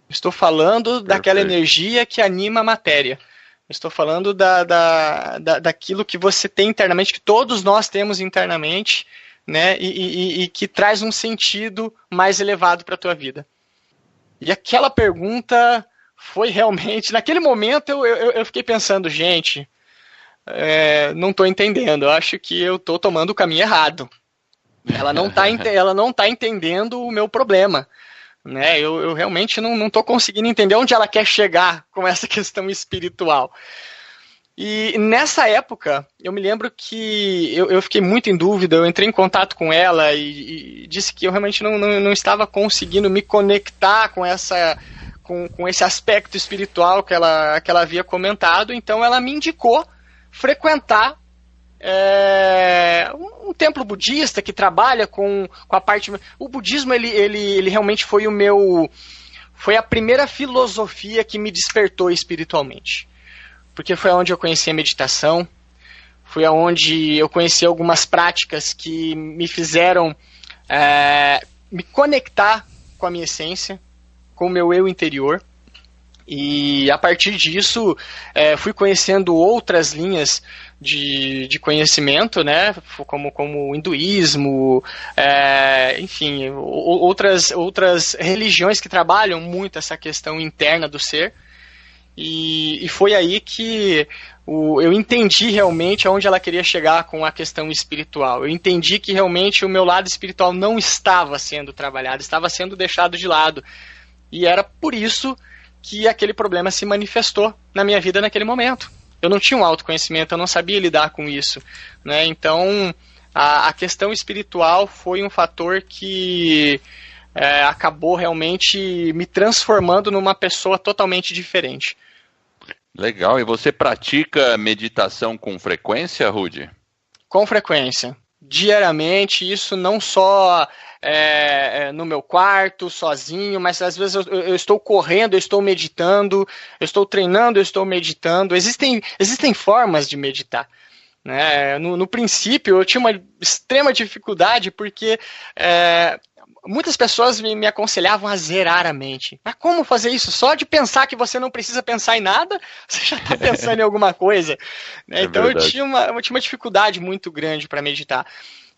estou falando daquela energia que anima a matéria. Estou falando daquilo que você tem internamente, que todos nós temos internamente, né, e que traz um sentido mais elevado para a tua vida. E aquela pergunta foi realmente... Naquele momento eu fiquei pensando, gente... não estou entendendo, eu acho que eu estou tomando o caminho errado. Ela não está entendendo o meu problema, né? Eu realmente não estou conseguindo entender onde ela quer chegar com essa questão espiritual. E nessa época, eu me lembro que eu fiquei muito em dúvida, eu entrei em contato com ela e disse que eu realmente não estava conseguindo me conectar com esse aspecto espiritual que ela havia comentado, então ela me indicou frequentar um templo budista que trabalha com a parte... O budismo, ele realmente foi a primeira filosofia que me despertou espiritualmente. Porque foi onde eu conheci a meditação, foi onde eu conheci algumas práticas que me fizeram me conectar com a minha essência, com o meu eu interior. E a partir disso, fui conhecendo outras linhas de conhecimento, né, como o hinduísmo, enfim, outras religiões que trabalham muito essa questão interna do ser. E foi aí que eu entendi realmente aonde ela queria chegar com a questão espiritual. Eu entendi que realmente o meu lado espiritual não estava sendo trabalhado, estava sendo deixado de lado. E era por isso que aquele problema se manifestou na minha vida naquele momento. Eu não tinha um autoconhecimento, eu não sabia lidar com isso, né? Então, a questão espiritual foi um fator que acabou realmente me transformando numa pessoa totalmente diferente. Legal. E você pratica meditação com frequência, Rudy? Com frequência. Diariamente, isso não só no meu quarto, sozinho, mas às vezes eu estou correndo, eu estou meditando, eu estou treinando, eu estou meditando. Existem formas de meditar, né? No princípio, eu tinha uma extrema dificuldade porque muitas pessoas me aconselhavam a zerar a mente. Mas como fazer isso? Só de pensar que você não precisa pensar em nada, você já está pensando em alguma coisa. Né? Então eu tinha uma dificuldade muito grande para meditar.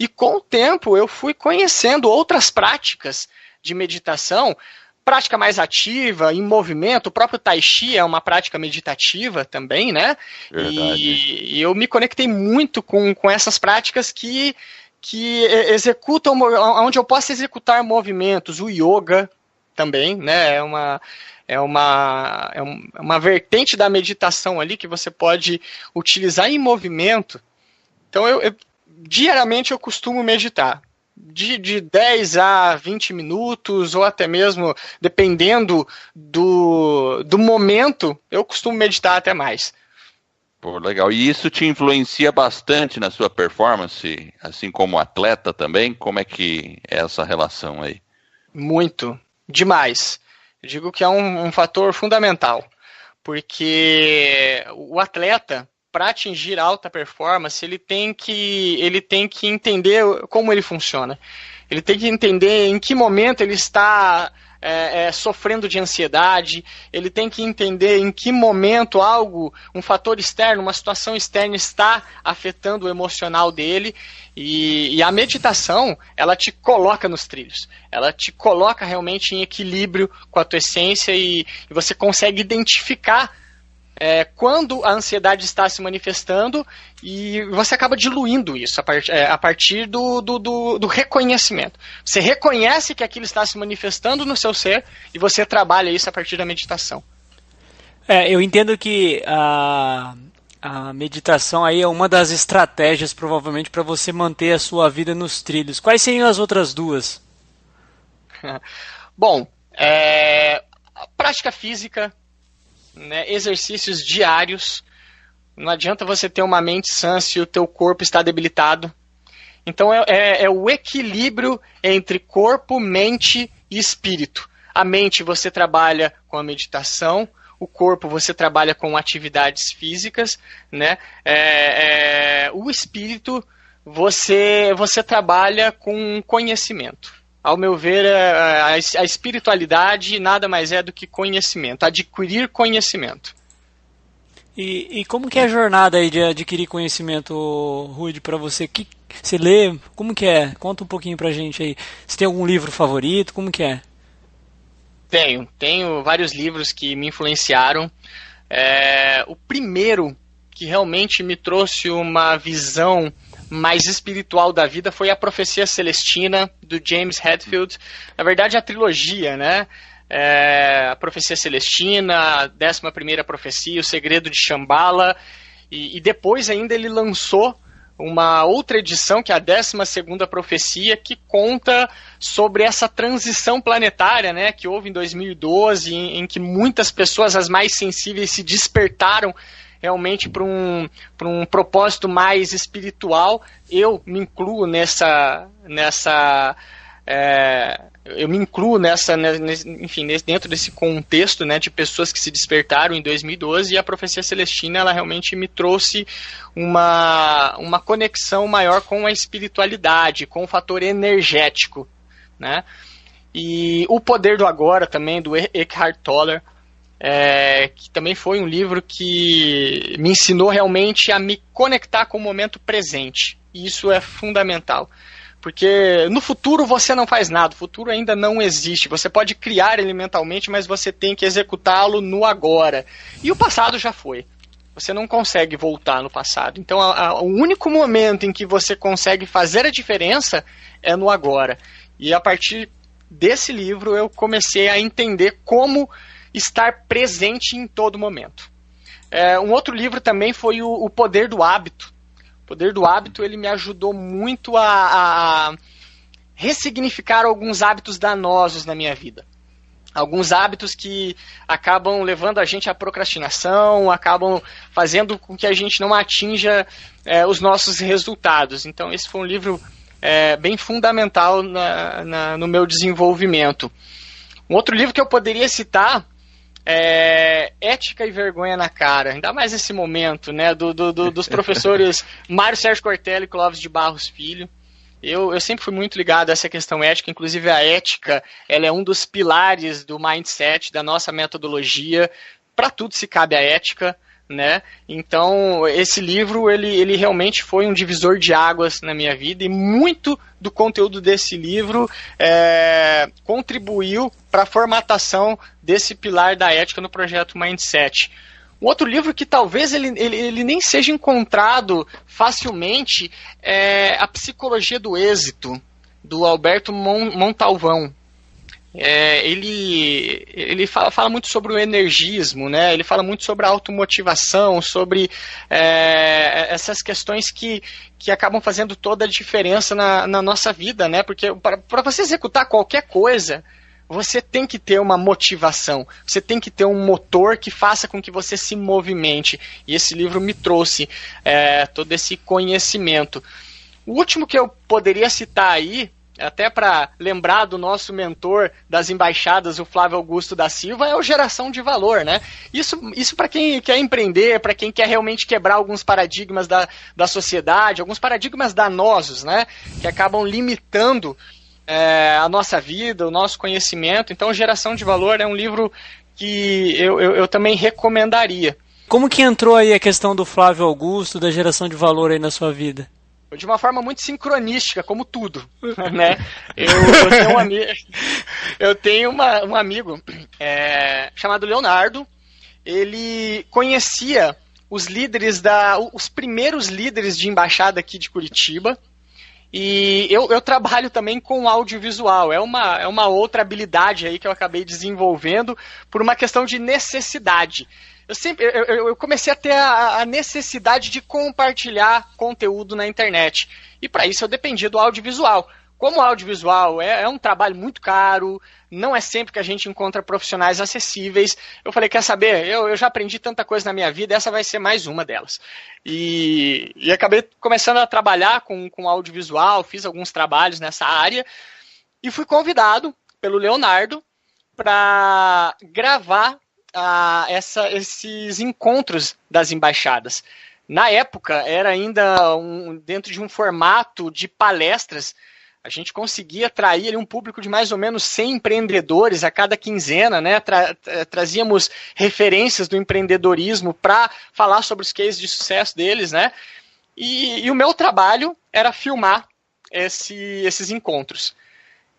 E com o tempo eu fui conhecendo outras práticas de meditação, prática mais ativa, em movimento. O próprio Tai Chi é uma prática meditativa também, né? E eu me conectei muito com essas práticas que executam, onde eu posso executar movimentos. O yoga também, né? É uma vertente da meditação ali que você pode utilizar em movimento. Então diariamente eu costumo meditar. De 10 a 20 minutos, ou até mesmo, dependendo do momento, eu costumo meditar até mais. Pô, legal. E isso te influencia bastante na sua performance, assim como atleta também? Como é que é essa relação aí? Muito. Demais. Eu digo que é um fator fundamental. Porque o atleta, para atingir alta performance, ele tem que entender como ele funciona. Ele tem que entender em que momento ele está sofrendo de ansiedade, ele tem que entender em que momento um fator externo, uma situação externa está afetando o emocional dele, e a meditação, ela te coloca nos trilhos, ela te coloca realmente em equilíbrio com a tua essência e você consegue identificar quando a ansiedade está se manifestando e você acaba diluindo isso a partir do reconhecimento. Você reconhece que aquilo está se manifestando no seu ser e você trabalha isso a partir da meditação. Eu entendo que a meditação aí é uma das estratégias provavelmente para você manter a sua vida nos trilhos. Quais seriam as outras duas? Bom, a prática física, né, exercícios diários. Não adianta você ter uma mente sã se o teu corpo está debilitado. Então é o equilíbrio entre corpo, mente e espírito. A mente você trabalha com a meditação, o corpo você trabalha com atividades físicas, né? O espírito você trabalha com conhecimento. Ao meu ver, a espiritualidade nada mais é do que conhecimento, adquirir conhecimento. E como que é a jornada aí de adquirir conhecimento, Rudy, para você? Que você lê? Como que é? Conta um pouquinho pra gente aí. Você tem algum livro favorito? Como que é? Tenho vários livros que me influenciaram. O primeiro que realmente me trouxe uma visão mais espiritual da vida foi a Profecia Celestina, do James Hetfield. Na verdade, a trilogia, né? A Profecia Celestina, a 11ª Profecia, o Segredo de Shambhala, e depois ainda ele lançou uma outra edição, que é a 12ª Profecia, que conta sobre essa transição planetária, né, que houve em 2012, em que muitas pessoas, as mais sensíveis, se despertaram realmente para um propósito mais espiritual. Eu me incluo dentro desse contexto, né, de pessoas que se despertaram em 2012, e a Profecia Celestina, ela realmente me trouxe uma conexão maior com a espiritualidade, com o fator energético, né? E O Poder do Agora, também, do Eckhart Tolle, que também foi um livro que me ensinou realmente a me conectar com o momento presente. E isso é fundamental. Porque no futuro você não faz nada, o futuro ainda não existe. Você pode criar ele mentalmente, mas você tem que executá-lo no agora. E o passado já foi. Você não consegue voltar no passado. Então o único momento em que você consegue fazer a diferença é no agora. E a partir desse livro eu comecei a entender como estar presente em todo momento. Um outro livro também foi o Poder do Hábito. O Poder do Hábito, ele me ajudou muito a ressignificar alguns hábitos danosos na minha vida. Alguns hábitos que acabam levando a gente à procrastinação, acabam fazendo com que a gente não atinja os nossos resultados. Então esse foi um livro bem fundamental no meu desenvolvimento. Um outro livro que eu poderia citar Ética e Vergonha na Cara, ainda mais nesse momento, né, dos professores Mário Sérgio Cortella e Clóvis de Barros Filho. Eu sempre fui muito ligado a essa questão ética, inclusive a ética, ela é um dos pilares do mindset, da nossa metodologia. Para tudo se cabe a ética, né? Então esse livro ele realmente foi um divisor de águas na minha vida, e muito do conteúdo desse livro contribuiu para a formatação desse pilar da ética no projeto Mindset. Um outro livro que talvez ele nem seja encontrado facilmente é A Psicologia do Êxito, do Alberto Montalvão. Ele fala muito sobre o energismo, né? Ele fala muito sobre a automotivação, sobre essas questões que acabam fazendo toda a diferença na nossa vida, né? Porque para você executar qualquer coisa, você tem que ter uma motivação, você tem que ter um motor que faça com que você se movimente. E esse livro me trouxe todo esse conhecimento. O último que eu poderia citar aí, até para lembrar do nosso mentor das embaixadas, o Flávio Augusto da Silva, é o Geração de Valor, né? Isso para quem quer empreender, para quem quer realmente quebrar alguns paradigmas da sociedade, alguns paradigmas danosos, né? Que acabam limitando a nossa vida, o nosso conhecimento. Então, Geração de Valor é um livro que eu também recomendaria. Como que entrou aí a questão do Flávio Augusto, da Geração de Valor aí na sua vida? De uma forma muito sincronística, como tudo, né? Eu tenho um amigo chamado Leonardo. Ele conhecia os primeiros líderes de embaixada aqui de Curitiba. E eu trabalho também com audiovisual. É uma outra habilidade aí que eu acabei desenvolvendo por uma questão de necessidade. Eu comecei a ter a necessidade de compartilhar conteúdo na internet. E para isso eu dependia do audiovisual. Como o audiovisual é um trabalho muito caro, não é sempre que a gente encontra profissionais acessíveis, eu falei, quer saber, eu já aprendi tanta coisa na minha vida, essa vai ser mais uma delas. E acabei começando a trabalhar com audiovisual, fiz alguns trabalhos nessa área, e fui convidado pelo Leonardo para gravar esses encontros das embaixadas. Na época, era ainda dentro de um formato de palestras. A gente conseguia atrair ali um público de mais ou menos 100 empreendedores a cada quinzena, né? Trazíamos referências do empreendedorismo para falar sobre os cases de sucesso deles, né? E o meu trabalho era filmar esses encontros.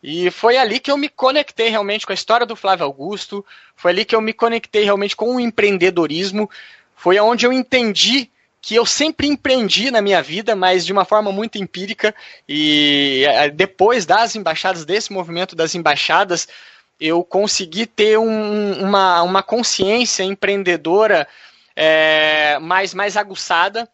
E foi ali que eu me conectei realmente com a história do Flávio Augusto, foi ali que eu me conectei realmente com o empreendedorismo, foi onde eu entendi que eu sempre empreendi na minha vida, mas de uma forma muito empírica, e depois das embaixadas, desse movimento das embaixadas, eu consegui ter uma consciência empreendedora mais aguçada,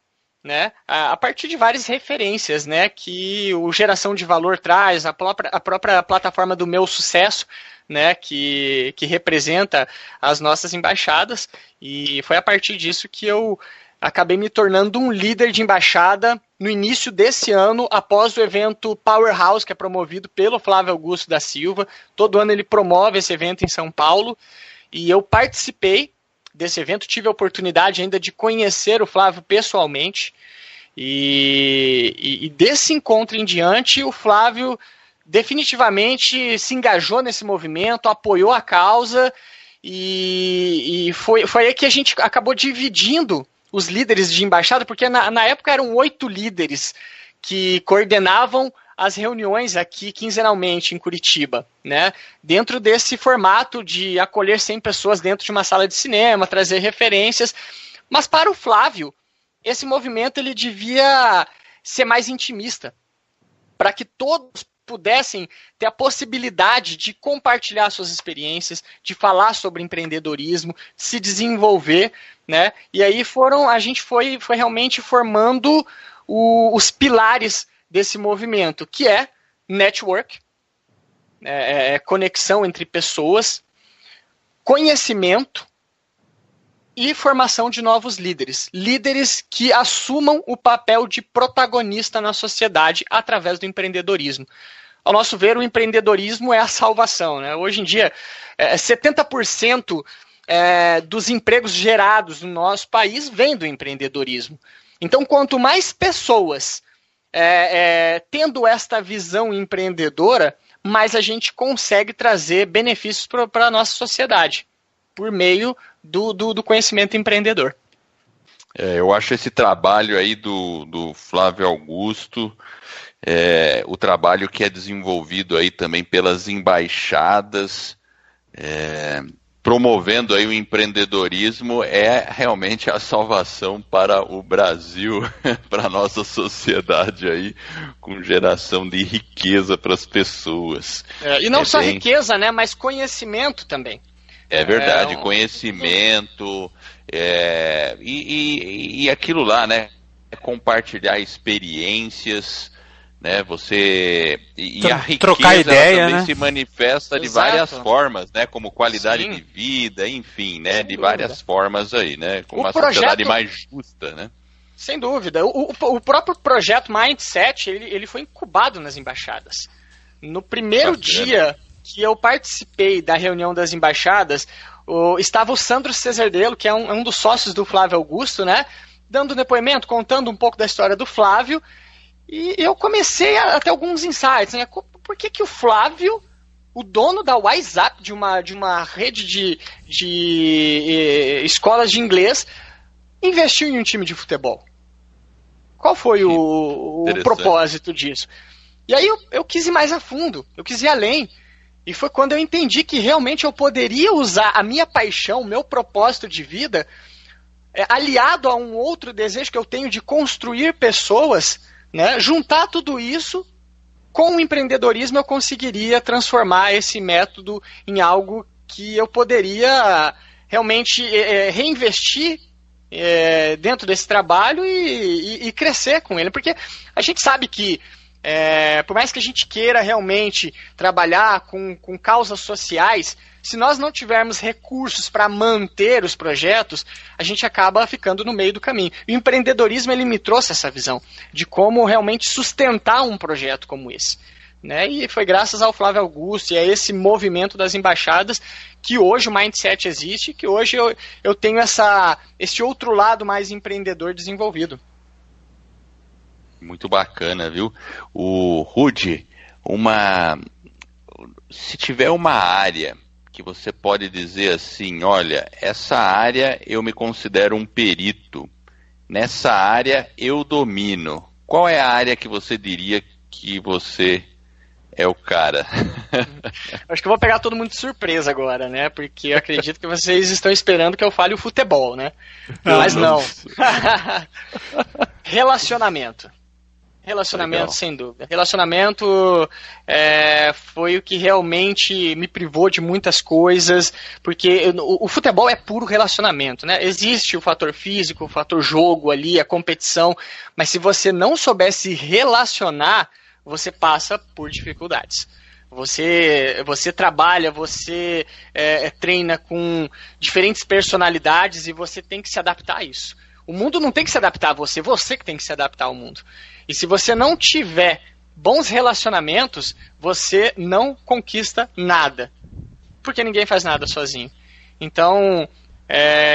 né, a partir de várias referências, né, que o Geração de Valor traz, a própria plataforma do Meu Sucesso, né, que representa as nossas embaixadas, e foi a partir disso que eu acabei me tornando um líder de embaixada no início desse ano, após o evento Powerhouse, que é promovido pelo Flávio Augusto da Silva. Todo ano ele promove esse evento em São Paulo, e eu participei desse evento, tive a oportunidade ainda de conhecer o Flávio pessoalmente, e desse encontro em diante, o Flávio definitivamente se engajou nesse movimento, apoiou a causa, e foi aí que a gente acabou dividindo os líderes de embaixada, porque na época eram 8 líderes que coordenavam as reuniões aqui quinzenalmente em Curitiba, né? Dentro desse formato de acolher 100 pessoas dentro de uma sala de cinema, trazer referências. Mas para o Flávio, esse movimento ele devia ser mais intimista, para que todos pudessem ter a possibilidade de compartilhar suas experiências, de falar sobre empreendedorismo, se desenvolver, né? E aí a gente foi realmente formando os pilares desse movimento, que é network, conexão entre pessoas, conhecimento e formação de novos líderes. Líderes que assumam o papel de protagonista na sociedade através do empreendedorismo. Ao nosso ver, o empreendedorismo é a salvação, né? Hoje em dia, 70% dos empregos gerados no nosso país vem do empreendedorismo. Então, quanto mais pessoas tendo esta visão empreendedora, mais a gente consegue trazer benefícios para a nossa sociedade, por meio do conhecimento empreendedor. Eu acho esse trabalho aí do Flávio Augusto, o trabalho que é desenvolvido aí também pelas embaixadas, promovendo aí o empreendedorismo, é realmente a salvação para o Brasil, para a nossa sociedade aí, com geração de riqueza para as pessoas. E não só riqueza, né, mas conhecimento também. É verdade, conhecimento, e aquilo lá, né, compartilhar experiências, né, e a riqueza trocar ideia, também, né, se manifesta de várias formas, né, como qualidade de vida, enfim, né, de várias formas aí, né, com uma sociedade mais justa, né. Sem dúvida. O próprio projeto Mindset, ele foi incubado nas embaixadas. No primeiro dia que eu participei da reunião das embaixadas, estava o Sandro Cesardelo, que é um dos sócios do Flávio Augusto, né, dando depoimento, contando um pouco da história do Flávio, e eu comecei a ter alguns insights, né, por que o Flávio, o dono da WhatsApp, de uma rede de escolas de inglês, investiu em um time de futebol? Qual foi o propósito disso? E aí eu quis ir mais a fundo, eu quis ir além. E foi quando eu entendi que realmente eu poderia usar a minha paixão, o meu propósito de vida, aliado a um outro desejo que eu tenho de construir pessoas, né, juntar tudo isso, com o empreendedorismo eu conseguiria transformar esse método em algo que eu poderia realmente reinvestir dentro desse trabalho e crescer com ele. Porque a gente sabe que por mais que a gente queira realmente trabalhar com causas sociais, se nós não tivermos recursos para manter os projetos, a gente acaba ficando no meio do caminho. E o empreendedorismo ele me trouxe essa visão de como realmente sustentar um projeto como esse, né? E foi graças ao Flávio Augusto e a esse movimento das embaixadas que hoje o Mindset existe, que hoje eu tenho esse outro lado mais empreendedor desenvolvido. Muito bacana, viu? O Rudy, se tiver uma área que você pode dizer assim, olha, essa área eu me considero um perito, nessa área eu domino, qual é a área que você diria que você é o cara? Acho que eu vou pegar todo mundo de surpresa agora, né? Porque eu acredito que vocês estão esperando que eu fale o futebol, né? Mas não. Relacionamento. Relacionamento, Legal. sem dúvida. Relacionamento foi o que realmente me privou de muitas coisas, porque o futebol é puro relacionamento, né? Existe o fator físico, o fator jogo ali, a competição, mas se você não souber se relacionar, você passa por dificuldades. Você trabalha, você treina com diferentes personalidades e você tem que se adaptar a isso. O mundo não tem que se adaptar a você que tem que se adaptar ao mundo. E se você não tiver bons relacionamentos, você não conquista nada. Porque ninguém faz nada sozinho. Então,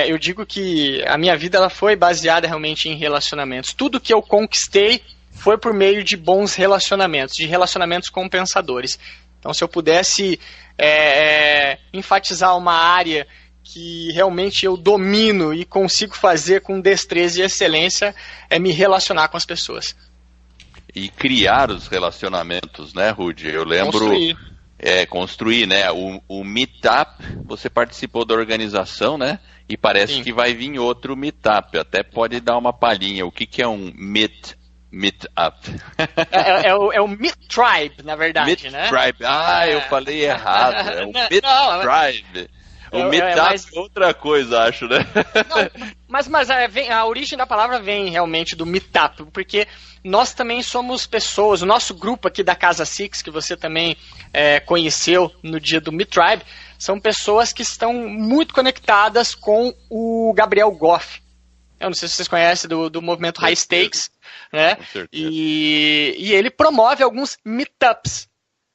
eu digo que a minha vida ela foi baseada realmente em relacionamentos. Tudo que eu conquistei foi por meio de bons relacionamentos, de relacionamentos compensadores. Então, se eu pudesse enfatizar uma área que realmente eu domino e consigo fazer com destreza e excelência, é me relacionar com as pessoas. E criar os relacionamentos, né, Rudy? Eu lembro... Construir, né? O Meetup, você participou da organização, né? E parece Sim. que vai vir outro Meetup. Até pode dar uma palhinha. O que é um Meetup? É o Meet Tribe, na verdade, né? Tribe. Eu falei errado. É o Meet Tribe. O Meetup é outra coisa, acho, né? Não, mas a origem da palavra vem realmente do Meetup, porque nós também somos pessoas, o nosso grupo aqui da Casa Six, que você também conheceu no dia do Meet Tribe, são pessoas que estão muito conectadas com o Gabriel Goff. Eu não sei se vocês conhecem do movimento High Stakes, né? E ele promove alguns meetups.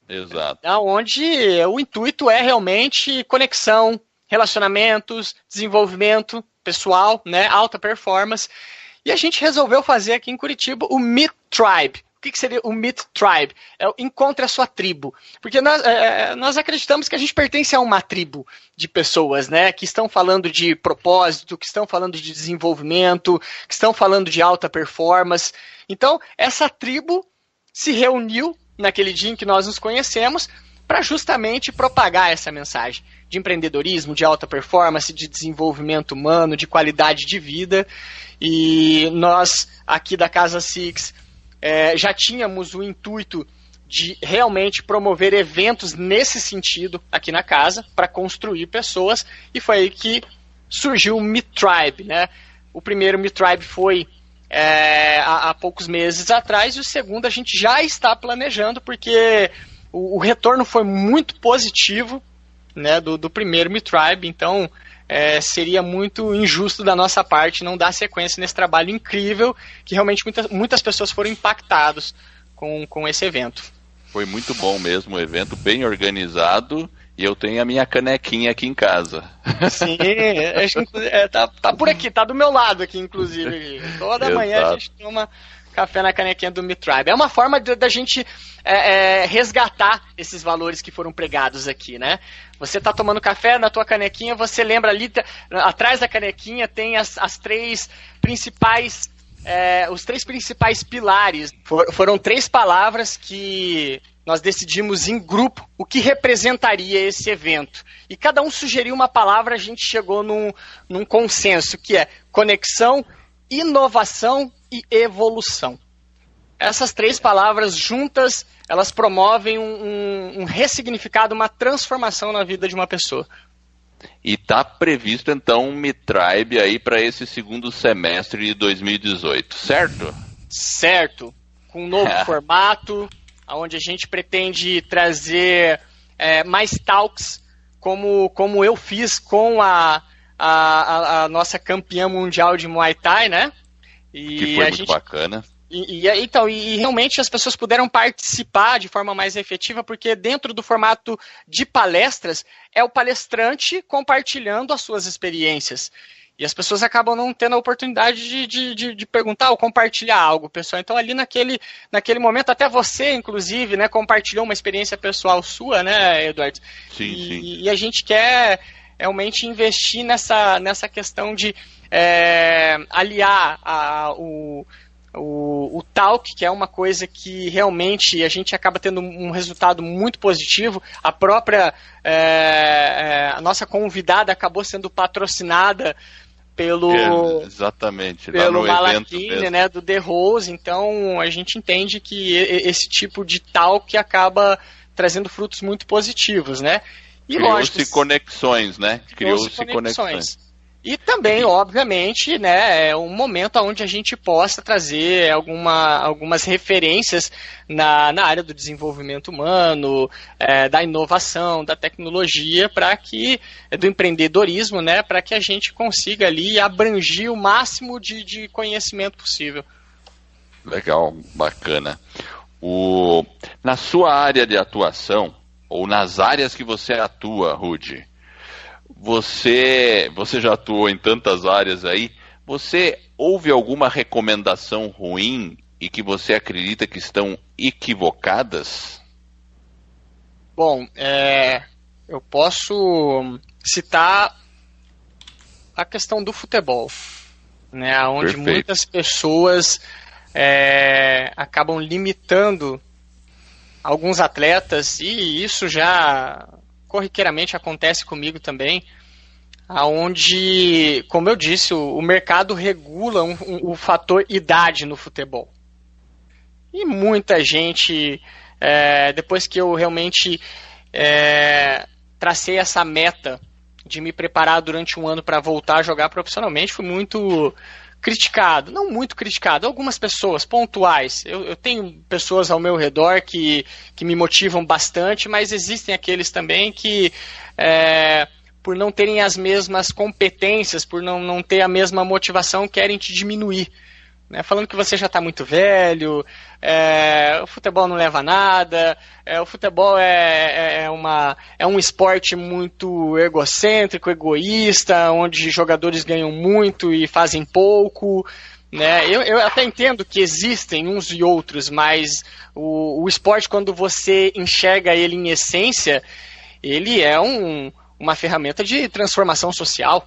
Exato. Onde o intuito é realmente conexão, relacionamentos, desenvolvimento pessoal, né? Alta performance. E a gente resolveu fazer aqui em Curitiba o Meet Tribe. O que seria o Meet Tribe? É o encontre a sua tribo. Porque nós acreditamos que a gente pertence a uma tribo de pessoas, né? Que estão falando de propósito, que estão falando de desenvolvimento, que estão falando de alta performance. Então, essa tribo se reuniu naquele dia em que nós nos conhecemos para justamente propagar essa mensagem de empreendedorismo, de alta performance, de desenvolvimento humano, de qualidade de vida. E nós, aqui da Casa Six, já tínhamos o intuito de realmente promover eventos nesse sentido aqui na casa, para construir pessoas, e foi aí que surgiu o Meet Tribe, né? O primeiro Meet Tribe foi há poucos meses atrás, e o segundo a gente já está planejando, porque o retorno foi muito positivo, né, do primeiro Meet Tribe. Então seria muito injusto da nossa parte não dar sequência nesse trabalho incrível, que realmente muitas pessoas foram impactadas com esse evento. Foi muito bom mesmo, o evento bem organizado, e eu tenho a minha canequinha aqui em casa. Sim, tá por aqui, tá do meu lado aqui, inclusive. Toda manhã a gente toma café na canequinha do Meet Tribe. É uma forma da gente resgatar esses valores que foram pregados aqui, né? Você tá tomando café na tua canequinha, você lembra ali, atrás da canequinha tem as três principais... os três principais pilares. Foram 3 palavras que nós decidimos em grupo o que representaria esse evento. E cada um sugeriu uma palavra, a gente chegou num consenso, que é conexão, inovação e evolução. Essas 3 palavras juntas, elas promovem um ressignificado, uma transformação na vida de uma pessoa. E está previsto, então, um Meet Tribe aí para esse segundo semestre de 2018, certo? Certo. Com um novo formato, onde a gente pretende trazer mais talks, como eu fiz com a nossa campeã mundial de Muay Thai, né? Que foi muito bacana. E realmente as pessoas puderam participar de forma mais efetiva, porque dentro do formato de palestras, é o palestrante compartilhando as suas experiências. E as pessoas acabam não tendo a oportunidade de perguntar ou compartilhar algo, pessoal. Então ali naquele momento, até você, inclusive, né, compartilhou uma experiência pessoal sua, né, Eduardo? Sim. E a gente quer realmente investir nessa questão de aliar o talk, que é uma coisa que realmente a gente acaba tendo um resultado muito positivo. A própria a nossa convidada acabou sendo patrocinada Exatamente, pelo lá no Malaquine, né, do The Rose. Então a gente entende que esse tipo de talk acaba trazendo frutos muito positivos, né? E criou-se conexões, né? Criou-se conexões. E também, obviamente, né, é um momento onde a gente possa trazer algumas referências na área do desenvolvimento humano, da inovação, da tecnologia, do empreendedorismo, né, para que a gente consiga ali abranger o máximo de conhecimento possível. Legal, bacana. Na sua área de atuação, ou nas áreas que você atua, Rudy, você já atuou em tantas áreas aí, você ouve alguma recomendação ruim e que você acredita que estão equivocadas? Bom, eu posso citar a questão do futebol, né, onde Perfeito. Muitas pessoas acabam limitando alguns atletas, e isso já corriqueiramente acontece comigo também, aonde, como eu disse, o mercado regula o fator idade no futebol. E muita gente, depois que eu realmente tracei essa meta de me preparar durante um ano para voltar a jogar profissionalmente, fui muito criticado, não muito criticado, algumas pessoas pontuais. Eu tenho pessoas ao meu redor que me motivam bastante, mas existem aqueles também que, por não terem as mesmas competências, por não ter a mesma motivação, querem te diminuir, né? Falando que você já está muito velho, o futebol não leva a nada, o futebol é um esporte muito egocêntrico, egoísta, onde jogadores ganham muito e fazem pouco, né? Eu até entendo que existem uns e outros, mas o esporte, quando você enxerga ele em essência, ele é uma ferramenta de transformação social,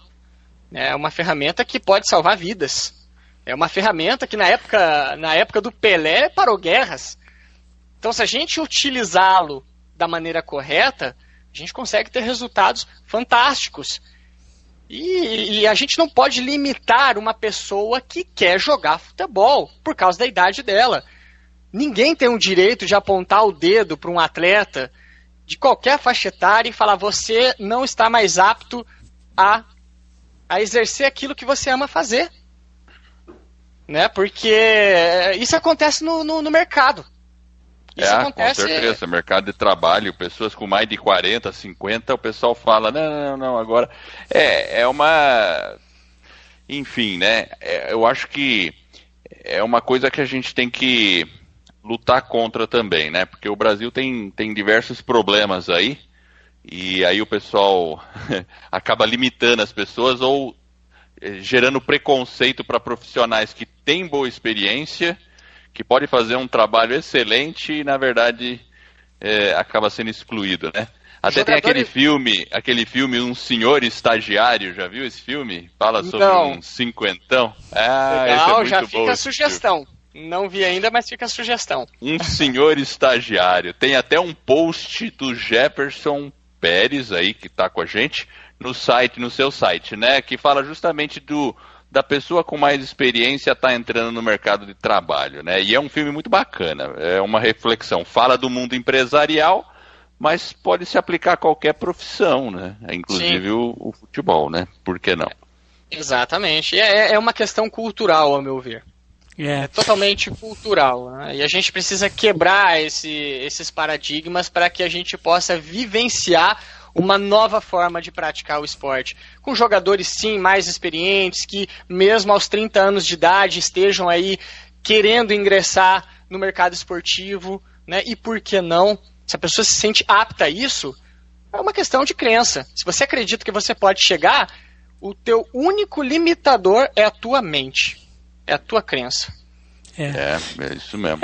né? É uma ferramenta que pode salvar vidas. É uma ferramenta que na época do Pelé parou guerras. Então, se a gente utilizá-lo da maneira correta, a gente consegue ter resultados fantásticos. E a gente não pode limitar uma pessoa que quer jogar futebol por causa da idade dela. Ninguém tem o direito de apontar o dedo para um atleta de qualquer faixa etária e falar: você não está mais apto a exercer aquilo que você ama fazer. Né? Porque isso acontece no mercado. Isso acontece... Com certeza, mercado de trabalho, pessoas com mais de 40, 50, o pessoal fala, não, agora... Enfim, né? Eu acho que é uma coisa que a gente tem que lutar contra também, né? Porque o Brasil tem diversos problemas aí, e aí o pessoal acaba limitando as pessoas ou gerando preconceito para profissionais que têm boa experiência, que podem fazer um trabalho excelente e, na verdade, acaba sendo excluído, né? Até tem aquele filme Um Senhor Estagiário, já viu esse filme? Fala sobre um cinquentão. Legal, já fica a sugestão. Não vi ainda, mas fica a sugestão. Um Senhor Estagiário. Tem até um post do Jefferson Pérez aí, que está com a gente, no seu site, né? Que fala justamente da pessoa com mais experiência tá entrando no mercado de trabalho, né? E é um filme muito bacana, é uma reflexão. Fala do mundo empresarial, mas pode se aplicar a qualquer profissão, né? Inclusive o futebol, né? Por que não? Exatamente. É uma questão cultural, ao meu ver. É totalmente cultural, né? E a gente precisa quebrar esses paradigmas para que a gente possa vivenciar uma nova forma de praticar o esporte. Com jogadores, sim, mais experientes, que mesmo aos 30 anos de idade estejam aí querendo ingressar no mercado esportivo, né? E por que não? Se a pessoa se sente apta a isso, é uma questão de crença. Se você acredita que você pode chegar, o teu único limitador é a tua mente, é a tua crença. É isso mesmo.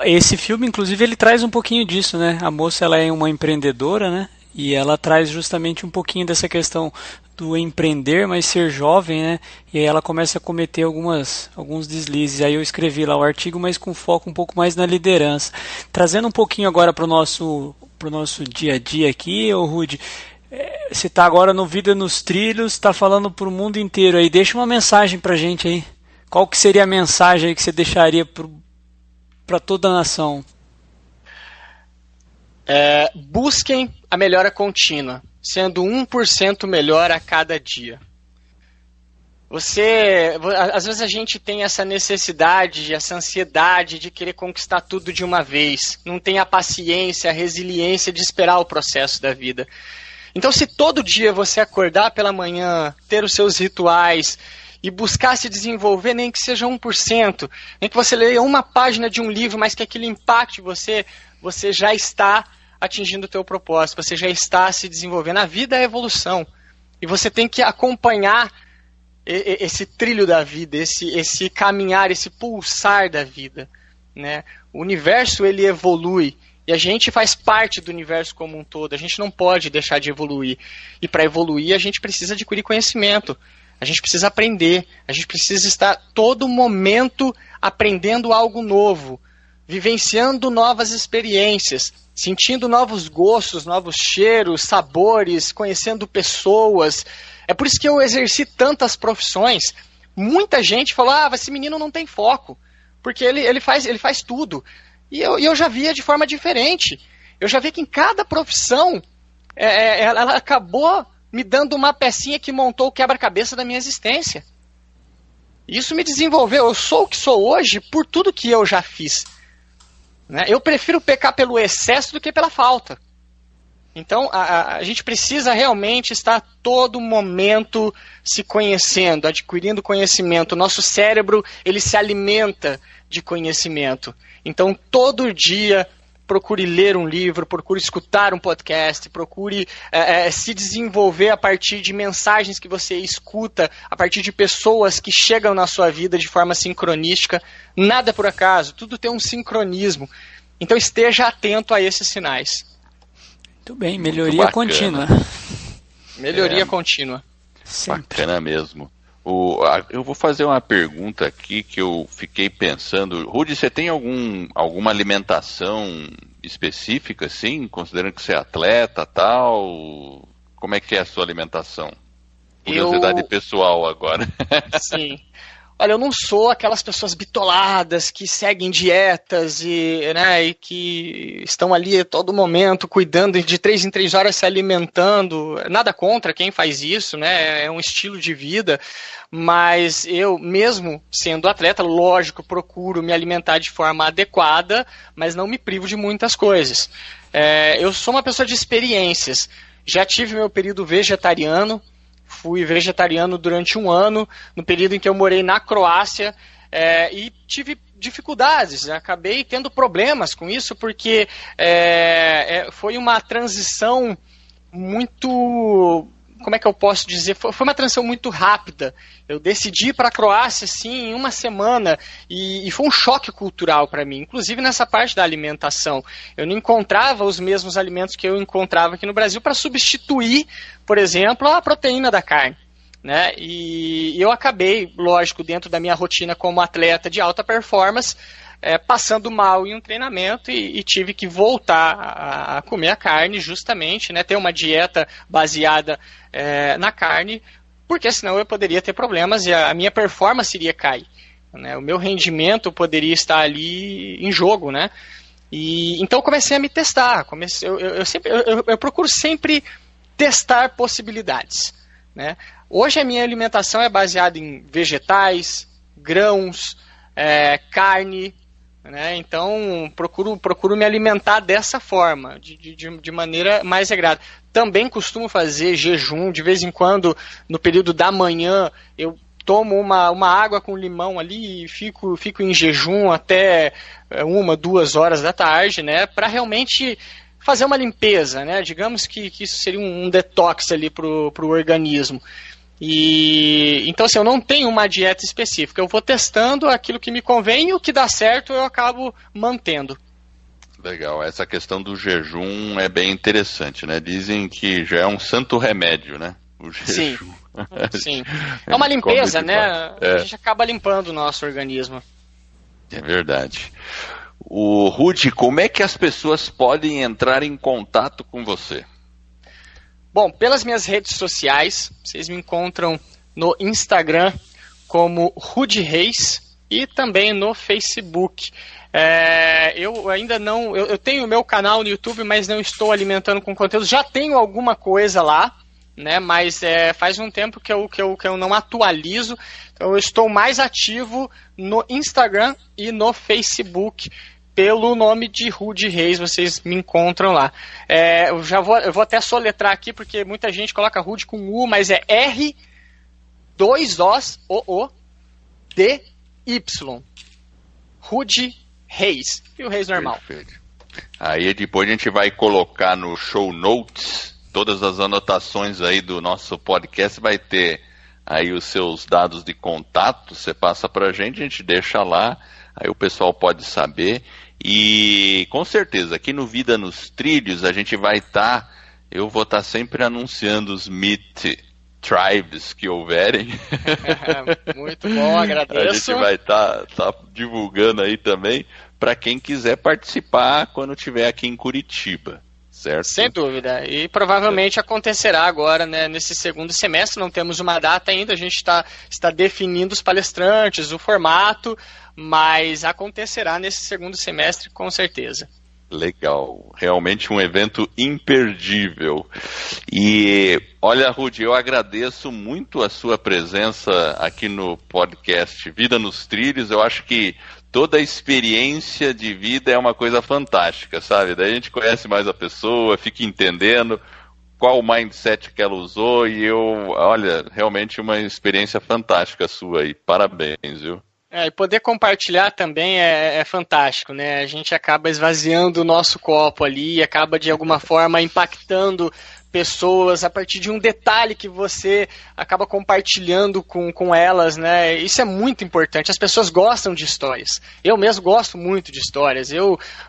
Esse filme, inclusive, ele traz um pouquinho disso, né? A moça, ela é uma empreendedora, né? E ela traz justamente um pouquinho dessa questão do empreender, mas ser jovem, né? E aí ela começa a cometer alguns deslizes. Aí eu escrevi lá o artigo, mas com foco um pouco mais na liderança. Trazendo um pouquinho agora para o nosso dia a dia aqui, Rudy, Você está agora no Vida nos Trilhos, está falando para o mundo inteiro aí. Deixa uma mensagem para a gente aí. Qual que seria a mensagem aí que você deixaria para toda a nação? Busquem a melhora contínua, sendo 1% melhor a cada dia. Às vezes a gente tem essa necessidade, essa ansiedade de querer conquistar tudo de uma vez. Não tem a paciência, a resiliência de esperar o processo da vida. Então, se todo dia você acordar pela manhã, ter os seus rituais e buscar se desenvolver, nem que seja 1%, nem que você leia uma página de um livro, mas que aquilo impacte você, você já está atingindo o teu propósito, você já está se desenvolvendo. A vida é evolução. E você tem que acompanhar esse trilho da vida, esse caminhar, esse pulsar da vida, né? O universo, ele evolui e a gente faz parte do universo como um todo. A gente não pode deixar de evoluir. E para evoluir a gente precisa adquirir conhecimento, a gente precisa aprender, a gente precisa estar todo momento aprendendo algo novo, vivenciando novas experiências, sentindo novos gostos, novos cheiros, sabores, conhecendo pessoas. É por isso que eu exerci tantas profissões. Muita gente falou, esse menino não tem foco, porque ele faz tudo. E eu já via de forma diferente. Eu já vi que em cada profissão, ela acabou me dando uma pecinha que montou o quebra-cabeça da minha existência. Isso me desenvolveu. Eu sou o que sou hoje por tudo que eu já fiz. Né? Eu prefiro pecar pelo excesso do que pela falta. Então, a gente precisa realmente estar todo momento se conhecendo, adquirindo conhecimento. O nosso cérebro, ele se alimenta de conhecimento. Então, todo dia, procure ler um livro, procure escutar um podcast, procure se desenvolver a partir de mensagens que você escuta, a partir de pessoas que chegam na sua vida de forma sincronística. Nada por acaso, tudo tem um sincronismo. Então, esteja atento a esses sinais. Muito bem, melhoria contínua. Melhoria contínua. Sempre. Bacana mesmo. Eu vou fazer uma pergunta aqui que eu fiquei pensando. Rudy, você tem alguma alimentação específica, assim, considerando que você é atleta e tal? Como é que é a sua alimentação? Curiosidade pessoal agora. Sim. Olha, eu não sou aquelas pessoas bitoladas que seguem dietas e que estão ali a todo momento cuidando de 3 em 3 horas se alimentando. Nada contra quem faz isso, né? É um estilo de vida. Mas eu, mesmo sendo atleta, lógico, procuro me alimentar de forma adequada, mas não me privo de muitas coisas. Eu sou uma pessoa de experiências. Já tive meu período vegetariano. Fui vegetariano durante 1 ano, no período em que eu morei na Croácia, e tive dificuldades, acabei tendo problemas com isso, porque foi uma transição muito... Como é que eu posso dizer? Foi uma transição muito rápida. Eu decidi ir para a Croácia, assim, em 1 semana, e foi um choque cultural para mim, inclusive nessa parte da alimentação. Eu não encontrava os mesmos alimentos que eu encontrava aqui no Brasil para substituir, por exemplo, a proteína da carne. Né? E eu acabei, lógico, dentro da minha rotina como atleta de alta performance, passando mal em um treinamento e tive que voltar a comer a carne justamente, né, ter uma dieta baseada na carne, porque senão eu poderia ter problemas e a minha performance iria cair, né, o meu rendimento poderia estar ali em jogo, né, e então eu comecei a me testar, eu procuro sempre testar possibilidades, né. Hoje a minha alimentação é baseada em vegetais, grãos, carne, né? Então procuro me alimentar dessa forma, de maneira mais regrada. Também costumo fazer jejum, de vez em quando, no período da manhã, eu tomo uma água com limão ali e fico em jejum até 1, 2 horas da tarde, né? Para realmente fazer uma limpeza, né? Digamos que isso seria um detox ali pro organismo. E então, assim, eu não tenho uma dieta específica, eu vou testando aquilo que me convém e o que dá certo eu acabo mantendo. Legal, essa questão do jejum é bem interessante, né? Dizem que já é um santo remédio, né? O jejum. Sim. É uma limpeza, né? A gente acaba limpando o nosso organismo. É verdade. O Rudy, como é que as pessoas podem entrar em contato com você? Bom, pelas minhas redes sociais, vocês me encontram no Instagram como Rudy Reis e também no Facebook. Eu ainda não... Eu tenho o meu canal no YouTube, mas não estou alimentando com conteúdo. Já tenho alguma coisa lá, né? Mas faz um tempo que eu não atualizo. Então eu estou mais ativo no Instagram e no Facebook pelo nome de Rudy Reis, vocês me encontram lá. Eu vou até soletrar aqui, porque muita gente coloca Rudy com U, mas é R2OODY. Rudy Reis. E o Reis normal. Perfeito. Aí depois a gente vai colocar no show notes todas as anotações aí do nosso podcast, vai ter aí os seus dados de contato, você passa pra gente, a gente deixa lá, aí o pessoal pode saber. E com certeza, aqui no Vida nos Trilhos, a gente vai eu vou estar sempre anunciando os Meet Tribes que houverem. Muito bom, agradeço. A gente vai estar divulgando aí também para quem quiser participar quando estiver aqui em Curitiba. Certo? Sem dúvida, e provavelmente acontecerá agora, né, nesse segundo semestre. Não temos uma data ainda, a gente está definindo os palestrantes, o formato, mas acontecerá nesse segundo semestre com certeza. Legal, realmente um evento imperdível. E olha, Rudy, eu agradeço muito a sua presença aqui no podcast Vida nos Trilhos. Eu acho que toda a experiência de vida é uma coisa fantástica, sabe? Daí a gente conhece mais a pessoa, fica entendendo qual mindset que ela usou e olha, realmente uma experiência fantástica sua aí. Parabéns, viu? E poder compartilhar também é fantástico, né? A gente acaba esvaziando o nosso copo ali, acaba de alguma forma impactando pessoas a partir de um detalhe que você acaba compartilhando com elas, né? Isso é muito importante. As pessoas gostam de histórias. Eu mesmo gosto muito de histórias.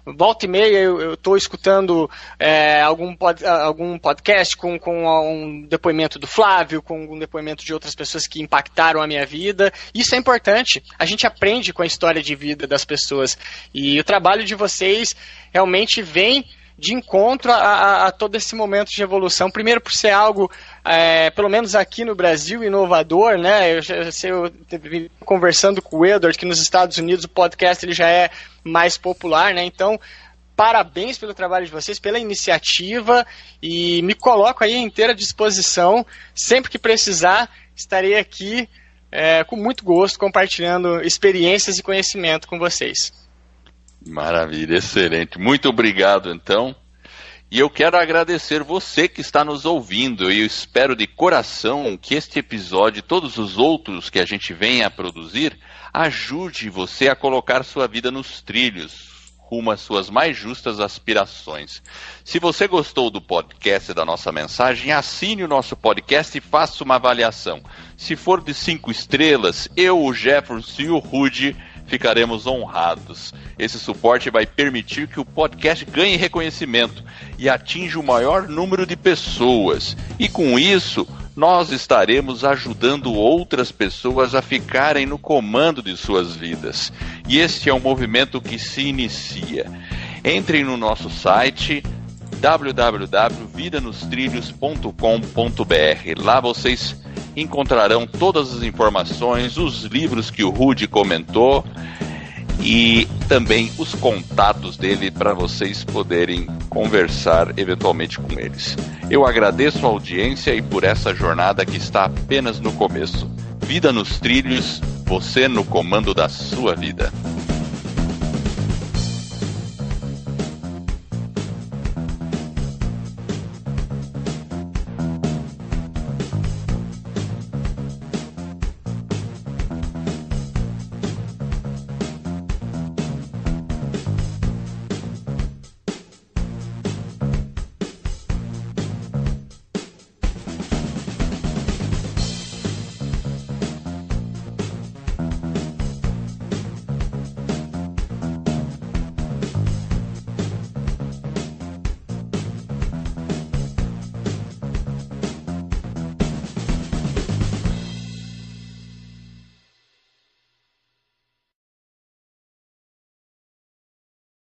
Volta e meia, eu estou escutando algum podcast com um depoimento do Flávio, com um depoimento de outras pessoas que impactaram a minha vida. Isso é importante. A gente aprende com a história de vida das pessoas. E o trabalho de vocês realmente vem de encontro a todo esse momento de evolução. Primeiro por ser algo, pelo menos aqui no Brasil, inovador, né? Eu conversando com o Edward, que nos Estados Unidos o podcast ele já é mais popular, né? Então, parabéns pelo trabalho de vocês, pela iniciativa, e me coloco aí à inteira disposição. Sempre que precisar, estarei aqui com muito gosto, compartilhando experiências e conhecimento com vocês. Maravilha, excelente. Muito obrigado, então. E eu quero agradecer você que está nos ouvindo. E eu espero de coração que este episódio e todos os outros que a gente venha a produzir ajude você a colocar sua vida nos trilhos, rumo às suas mais justas aspirações. Se você gostou do podcast e da nossa mensagem, assine o nosso podcast e faça uma avaliação. Se for de 5 estrelas, eu, o Jefferson e o Rudy ficaremos honrados. Esse suporte vai permitir que o podcast ganhe reconhecimento e atinja o maior número de pessoas. E com isso, nós estaremos ajudando outras pessoas a ficarem no comando de suas vidas. E este é um movimento que se inicia. Entrem no nosso site www.vidanostrilhos.com.br. Lá vocês encontrarão todas as informações, os livros que o Rudy comentou e também os contatos dele para vocês poderem conversar eventualmente com eles. Eu agradeço a audiência e por essa jornada que está apenas no começo. Vida nos Trilhos, você no comando da sua vida.